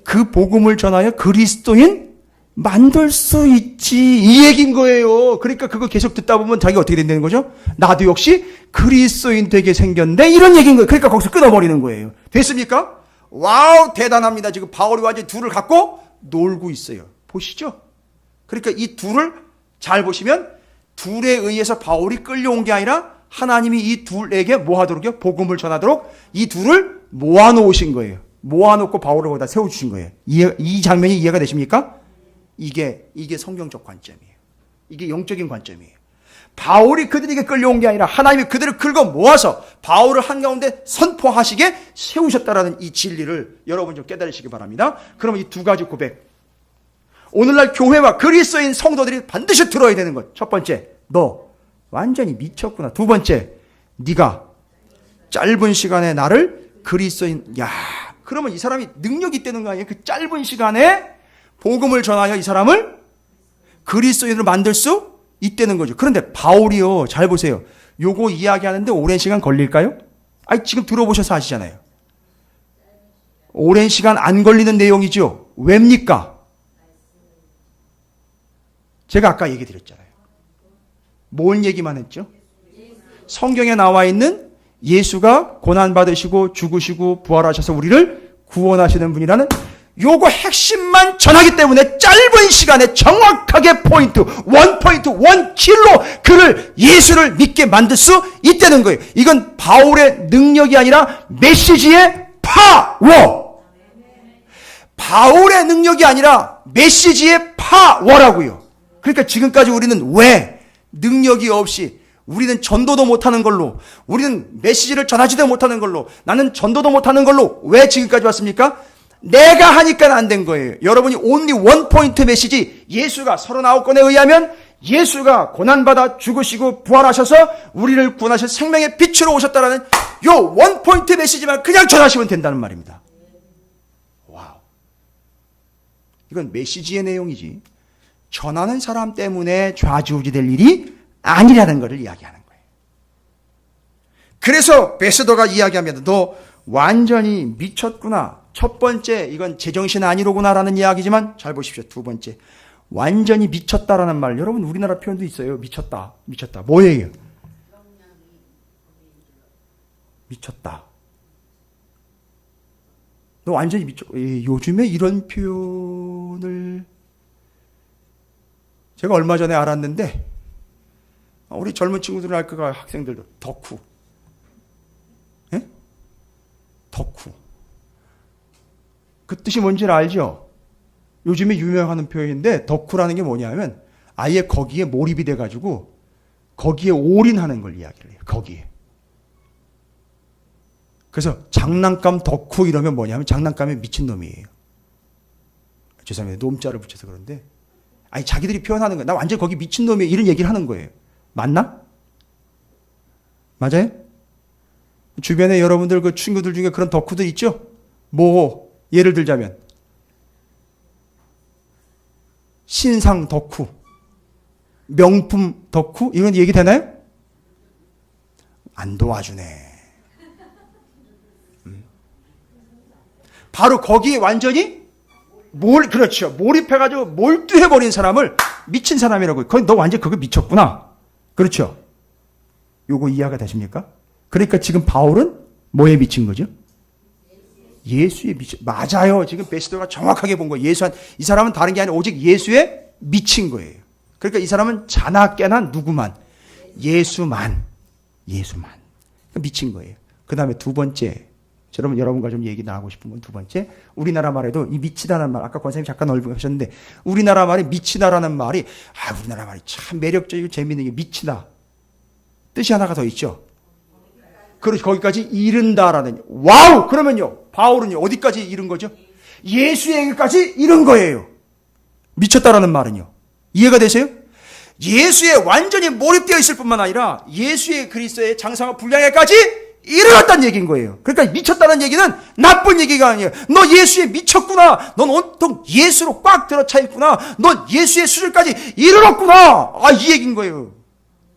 그 복음을 전하여 그리스도인 만들 수 있지. 이 얘기인 거예요. 그러니까 그거 계속 듣다 보면 자기가 어떻게 된다는 거죠? 나도 역시 그리스도인 되게 생겼네. 이런 얘기인 거예요. 그러니까 거기서 끊어버리는 거예요. 됐습니까? 와우, 대단합니다. 지금 바울이 완전히 둘을 갖고 놀고 있어요. 보시죠? 그러니까 이 둘을 잘 보시면 둘에 의해서 바울이 끌려온 게 아니라 하나님이 이 둘에게 뭐 하도록요? 복음을 전하도록 이 둘을 모아놓으신 거예요. 모아놓고 바울을 거기다 세워주신 거예요. 이 장면이 이해가 되십니까? 이게 성경적 관점이에요. 이게 영적인 관점이에요. 바울이 그들에게 끌려온 게 아니라 하나님이 그들을 긁어 모아서 바울을 한가운데 선포하시게 세우셨다라는 이 진리를 여러분 좀 깨달으시기 바랍니다. 그러면 이 두 가지 고백, 오늘날 교회와 그리스도인 성도들이 반드시 들어야 되는 것. 첫 번째, 너 완전히 미쳤구나. 두 번째, 네가 짧은 시간에 나를 그리스도인, 야, 그러면 이 사람이 능력이 있다는 거 아니에요? 그 짧은 시간에 복음을 전하여 이 사람을 그리스도인으로 만들 수 있다는 거죠. 그런데 바울이요, 잘 보세요. 요거 이야기하는데 오랜 시간 걸릴까요? 아니, 지금 들어보셔서 아시잖아요. 오랜 시간 안 걸리는 내용이죠. 왜입니까? 제가 아까 얘기 드렸잖아요. 뭔 얘기만 했죠? 성경에 나와 있는 예수가 고난받으시고 죽으시고 부활하셔서 우리를 구원하시는 분이라는 요거 핵심만 전하기 때문에 짧은 시간에 정확하게 원 포인트, 원 킬로 그를 예수를 믿게 만들 수 있다는 거예요. 이건 바울의 능력이 아니라 메시지의 파워. 바울의 능력이 아니라 메시지의 파워라고요. 그러니까 지금까지 우리는 왜 능력이 없이 우리는 전도도 못하는 걸로, 우리는 메시지를 전하지도 못하는 걸로, 나는 전도도 못하는 걸로 왜 지금까지 왔습니까? 내가 하니까 안 된 거예요. 여러분이 only one point 메시지, 예수가 39건에 의하면 예수가 고난받아 죽으시고 부활하셔서 우리를 구원하실 생명의 빛으로 오셨다라는 요 원 포인트 메시지만 그냥 전하시면 된다는 말입니다. 와우. 이건 메시지의 내용이지 전하는 사람 때문에 좌지우지 될 일이 아니라는 것을 이야기하는 거예요. 그래서 베스더가 이야기합니다. 너 완전히 미쳤구나. 첫 번째, 이건 제정신 아니로구나라는 이야기지만 잘 보십시오. 두 번째, 완전히 미쳤다라는 말. 여러분 우리나라 표현도 있어요. 미쳤다. 미쳤다. 뭐예요? 미쳤다. 너 완전히 미쳤. 요즘에 이런 표현을 제가 얼마 전에 알았는데 우리 젊은 친구들 알 거가 학생들도 덕후. 예? 덕후. 그 뜻이 뭔지를 알죠? 요즘에 유명하는 표현인데 덕후라는 게 뭐냐면 아예 거기에 몰입이 돼가지고 거기에 올인하는 걸 이야기를 해요. 거기에. 그래서 장난감 덕후 이러면 뭐냐면 장난감에 미친놈이에요. 죄송합니다. 놈자를 붙여서 그런데 아니 자기들이 표현하는 거야. 나 완전 거기 미친놈이에요. 이런 얘기를 하는 거예요. 맞나? 맞아요? 주변에 여러분들 그 친구들 중에 그런 덕후들 있죠? 뭐 예를 들자면 신상 덕후, 명품 덕후 이런 얘기 되나요? 안 도와주네. 바로 거기에 완전히 그렇죠. 몰입해가지고 몰두해버린 사람을 미친 사람이라고. 거기 너 완전 그거 미쳤구나. 그렇죠. 요거 이해가 되십니까? 그러니까 지금 바울은 뭐에 미친 거죠? 예수에 미쳐. 맞아요. 지금 베스도가 정확하게 본 거예요. 이 사람은 다른 게 아니라 오직 예수에 미친 거예요. 그러니까 이 사람은 자나 깨나 누구만? 예수만. 미친 거예요. 그 다음에 두 번째, 여러분과 좀 얘기 나누고 싶은 건 두 번째, 우리나라 말에도 이 미치다는 말, 아까 권사님 잠깐 언급하셨는데, 우리나라 말이 미치다라는 말이, 우리나라 말이 참 매력적이고 재미있는 게 미치다. 뜻이 하나가 더 있죠. 그래서 거기까지 이른다라는, 와우! 그러면요, 바울은요, 어디까지 이른 거죠? 예수에게까지 이른 거예요. 미쳤다라는 말은요. 이해가 되세요? 예수에 완전히 몰입되어 있을 뿐만 아니라 예수의 그리스도의 장성한 분량에까지 이르렀다는 얘기인 거예요. 그러니까 미쳤다는 얘기는 나쁜 얘기가 아니에요. 너 예수에 미쳤구나. 넌 온통 예수로 꽉 들어차 있구나. 넌 예수의 수준까지 이르렀구나. 이 얘기인 거예요.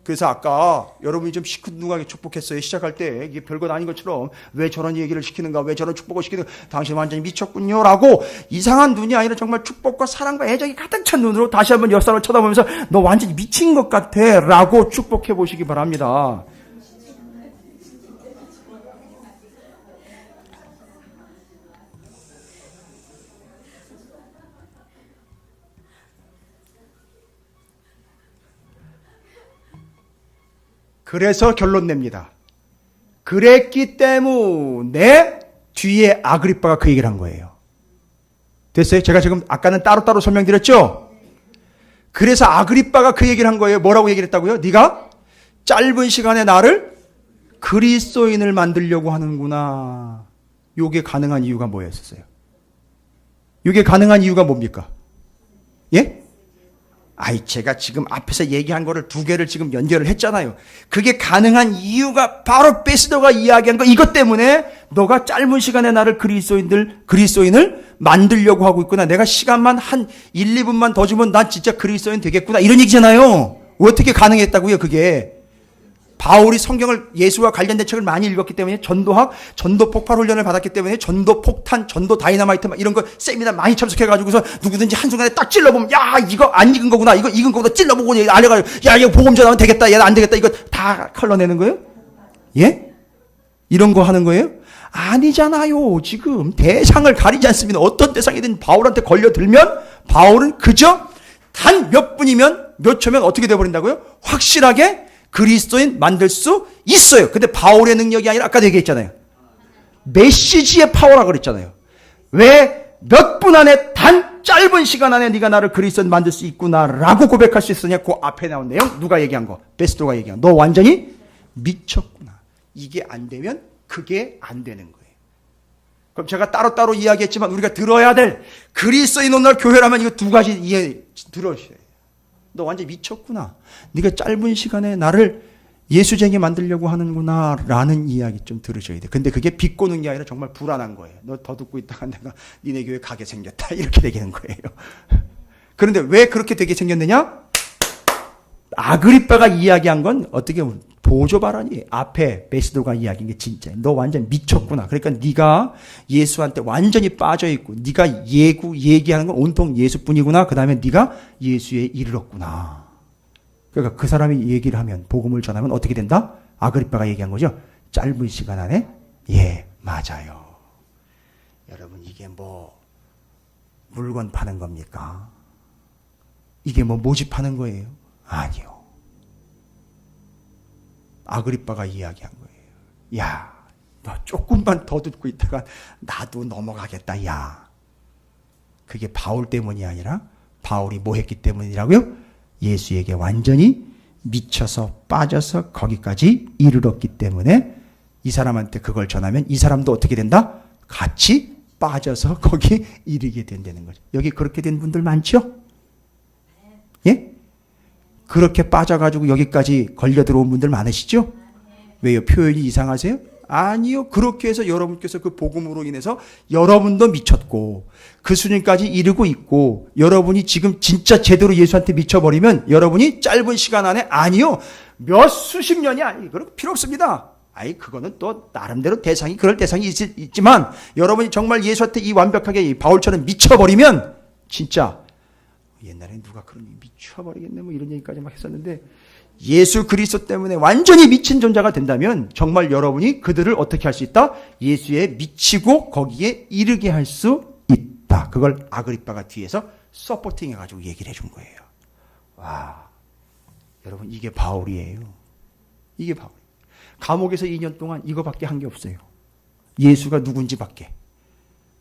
그래서 아까 여러분이 좀 시큰둥하게 축복했어요. 시작할 때 이게 별것 아닌 것처럼 왜 저런 얘기를 시키는가, 왜 저런 축복을 시키는가, 당신 완전히 미쳤군요 라고 이상한 눈이 아니라 정말 축복과 사랑과 애정이 가득 찬 눈으로 다시 한번 옆 사람을 쳐다보면서 너 완전히 미친 것 같아 라고 축복해 보시기 바랍니다. 그래서 결론 냅니다. 그랬기 때문에 뒤에 아그리빠가 그 얘기를 한 거예요. 됐어요? 제가 지금 아까는 따로따로 설명드렸죠? 그래서 아그리빠가 그 얘기를 한 거예요. 뭐라고 얘기를 했다고요? 네가 짧은 시간에 나를 그리스도인을 만들려고 하는구나. 이게 가능한 이유가 뭐였었어요? 이게 가능한 이유가 뭡니까? 예? 제가 지금 앞에서 얘기한 거를 두 개를 지금 연결을 했잖아요. 그게 가능한 이유가 바로 베스도가 이야기한 거 이것 때문에 너가 짧은 시간에 나를 그리스도인을 만들려고 하고 있구나. 내가 시간만 한 1, 2분만 더 주면 난 진짜 그리스도인 되겠구나. 이런 얘기잖아요. 어떻게 가능했다고요, 그게? 바울이 성경을 예수와 관련된 책을 많이 읽었기 때문에 전도학, 전도 폭발 훈련을 받았기 때문에 전도 폭탄, 전도 다이너마이트 이런 거 세미나 많이 참석해가지고서 누구든지 한순간에 딱 찔러보면 이거 안 익은 거구나, 이거 익은 거구나 찔러보고 알려가지고 이거 복음 전하면 되겠다, 얘는 안 되겠다, 이거 다 컬러내는 거예요? 예? 이런 거 하는 거예요? 아니잖아요. 지금 대상을 가리지 않습니다. 어떤 대상이든 바울한테 걸려들면 바울은 그저 단 몇 분이면 몇 초면 어떻게 돼버린다고요? 확실하게 그리스도인 만들 수 있어요. 근데 바울의 능력이 아니라 아까도 얘기했잖아요. 메시지의 파워라고 그랬잖아요. 왜 몇 분 안에 단 짧은 시간 안에 네가 나를 그리스도인 만들 수 있구나라고 고백할 수 있으냐? 그 앞에 나온 내용 누가 얘기한 거? 베스도가 얘기한 거. 너 완전히 미쳤구나. 이게 안 되면 그게 안 되는 거예요. 그럼 제가 따로따로 이야기했지만 우리가 들어야 될 그리스도인 오늘 교회라면 이거 두 가지 이해 들으셔야 돼요. 너 완전히 미쳤구나. 네가 짧은 시간에 나를 예수쟁이 만들려고 하는구나 라는 이야기 좀 들으셔야 돼. 근데 그게 비꼬는 게 아니라 정말 불안한 거예요. 너 더 듣고 있다가 내가 니네 교회 가게 생겼다 이렇게 되는 거예요. 그런데 왜 그렇게 되게 생겼느냐? 아그리빠가 이야기한 건 어떻게 보면 보조 발언이에요. 앞에 베스도가 이야기한 게 진짜예요. 너 완전 미쳤구나. 그러니까 네가 예수한테 완전히 빠져 있고 네가 얘기하는 건 온통 예수뿐이구나. 그 다음에 네가 예수에 이르렀구나. 그러니까 그 사람이 얘기를 하면 복음을 전하면 어떻게 된다? 아그리빠가 얘기한 거죠. 짧은 시간 안에 맞아요. 여러분 이게 뭐 물건 파는 겁니까? 이게 뭐 모집하는 거예요? 아니요. 아그리빠가 이야기한 거예요. 야, 너 조금만 더 듣고 있다가 나도 넘어가겠다. 야, 그게 바울 때문이 아니라 바울이 뭐 했기 때문이라고요? 예수에게 완전히 미쳐서 빠져서 거기까지 이르렀기 때문에 이 사람한테 그걸 전하면 이 사람도 어떻게 된다? 같이 빠져서 거기 이르게 된다는 거죠. 여기 그렇게 된 분들 많죠? 예? 그렇게 빠져가지고 여기까지 걸려 들어온 분들 많으시죠? 왜요? 표현이 이상하세요? 아니요. 그렇게 해서 여러분께서 그 복음으로 인해서 여러분도 미쳤고 그 수준까지 이르고 있고 여러분이 지금 진짜 제대로 예수한테 미쳐버리면 여러분이 짧은 시간 안에 아니요. 몇 수십 년이 아니 그런 필요 없습니다. 그거는 또 나름대로 그럴 대상이 있지만 여러분이 정말 예수한테 이 완벽하게 바울처럼 미쳐버리면 진짜 옛날에 누가 그런 미쳐버리겠네 뭐 이런 얘기까지 막 했었는데 예수 그리스도 때문에 완전히 미친 존재가 된다면 정말 여러분이 그들을 어떻게 할 수 있다? 예수에 미치고 거기에 이르게 할 수 있다. 그걸 아그리빠가 뒤에서 서포팅 해가지고 얘기를 해준 거예요. 와, 여러분 이게 바울이에요. 이게 바울. 감옥에서 2년 동안 이거밖에 한 게 없어요. 예수가 누군지밖에.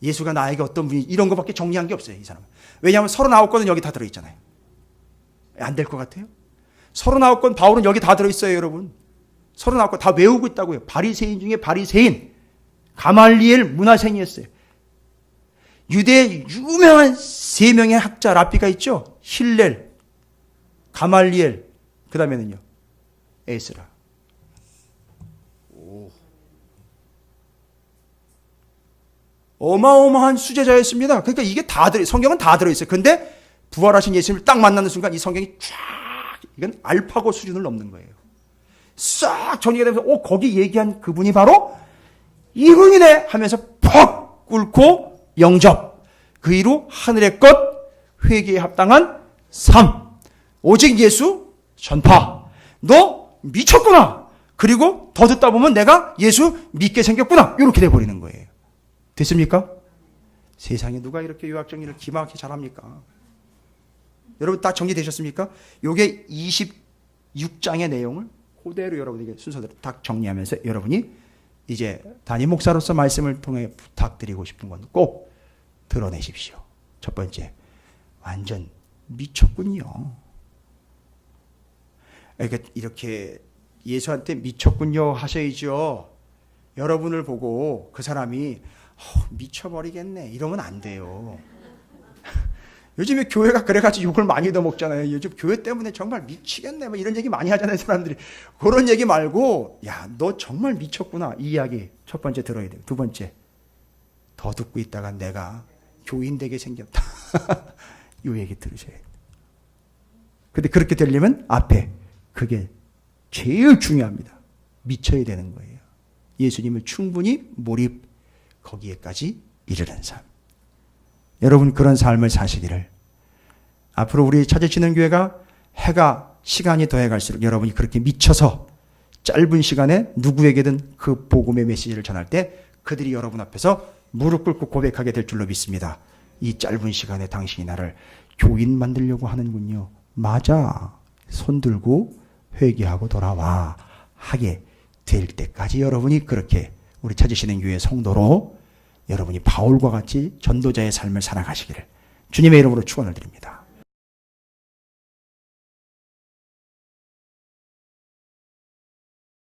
예수가 나에게 어떤 분이 이런 거밖에 정리한 게 없어요. 이 사람은. 왜냐하면 39건은 여기 다 들어있잖아요. 안 될 것 같아요? 39건 바울은 여기 다 들어있어요, 여러분. 39건 다 외우고 있다고요. 바리새인 중에 바리새인. 가말리엘 문화생이었어요. 유대의 유명한 3명의 학자 랍비가 있죠. 힐렐, 가말리엘, 그 다음에는요 에스라. 어마어마한 수제자였습니다. 그러니까 이게 다 성경은 다 들어있어요. 근데 부활하신 예수님을 딱 만나는 순간 이 성경이 쫙, 이건 알파고 수준을 넘는 거예요. 싹 정리가 되면서 거기 얘기한 그분이 바로 이분이네 하면서 퍽 꿇고 영접. 그 이후 하늘의 것, 회개에 합당한 삶, 오직 예수 전파. 너 미쳤구나. 그리고 더 듣다 보면 내가 예수 믿게 생겼구나. 이렇게 돼버리는 거예요. 됐습니까? 세상에 누가 이렇게 요약 정리를 기막히게 잘합니까? 여러분 다 정리되셨습니까? 요게 26장의 내용을 그대로 여러분에게 순서대로 딱 정리하면서 여러분이 이제 담임 목사로서 말씀을 통해 부탁드리고 싶은 건 꼭 드러내십시오. 첫 번째, 완전 미쳤군요. 그러니까 이렇게 예수한테 미쳤군요 하셔야죠. 여러분을 보고 그 사람이 미쳐버리겠네 이러면 안 돼요. 요즘에 교회가 그래가지고 욕을 많이 더 먹잖아요. 요즘 교회 때문에 정말 미치겠네 뭐 이런 얘기 많이 하잖아요, 사람들이. 그런 얘기 말고 야, 너 정말 미쳤구나 이 이야기 첫 번째 들어야 돼요. 두 번째, 더 듣고 있다가 내가 교인 되게 생겼다. 이 얘기 들으셔야 돼요. 근데 그렇게 되려면 앞에 그게 제일 중요합니다. 미쳐야 되는 거예요. 예수님을 충분히 몰입, 거기에까지 이르는 삶. 여러분 그런 삶을 사시기를. 앞으로 우리 찾으시는 교회가 해가 시간이 더해갈수록 여러분이 그렇게 미쳐서 짧은 시간에 누구에게든 그 복음의 메시지를 전할 때 그들이 여러분 앞에서 무릎 꿇고 고백하게 될 줄로 믿습니다. 이 짧은 시간에 당신이 나를 교인 만들려고 하는군요. 맞아. 손 들고 회개하고 돌아와 하게 될 때까지 여러분이 그렇게 우리 찾으시는 교회 성도로 여러분이 바울과 같이 전도자의 삶을 살아가시기를 주님의 이름으로 축원을 드립니다.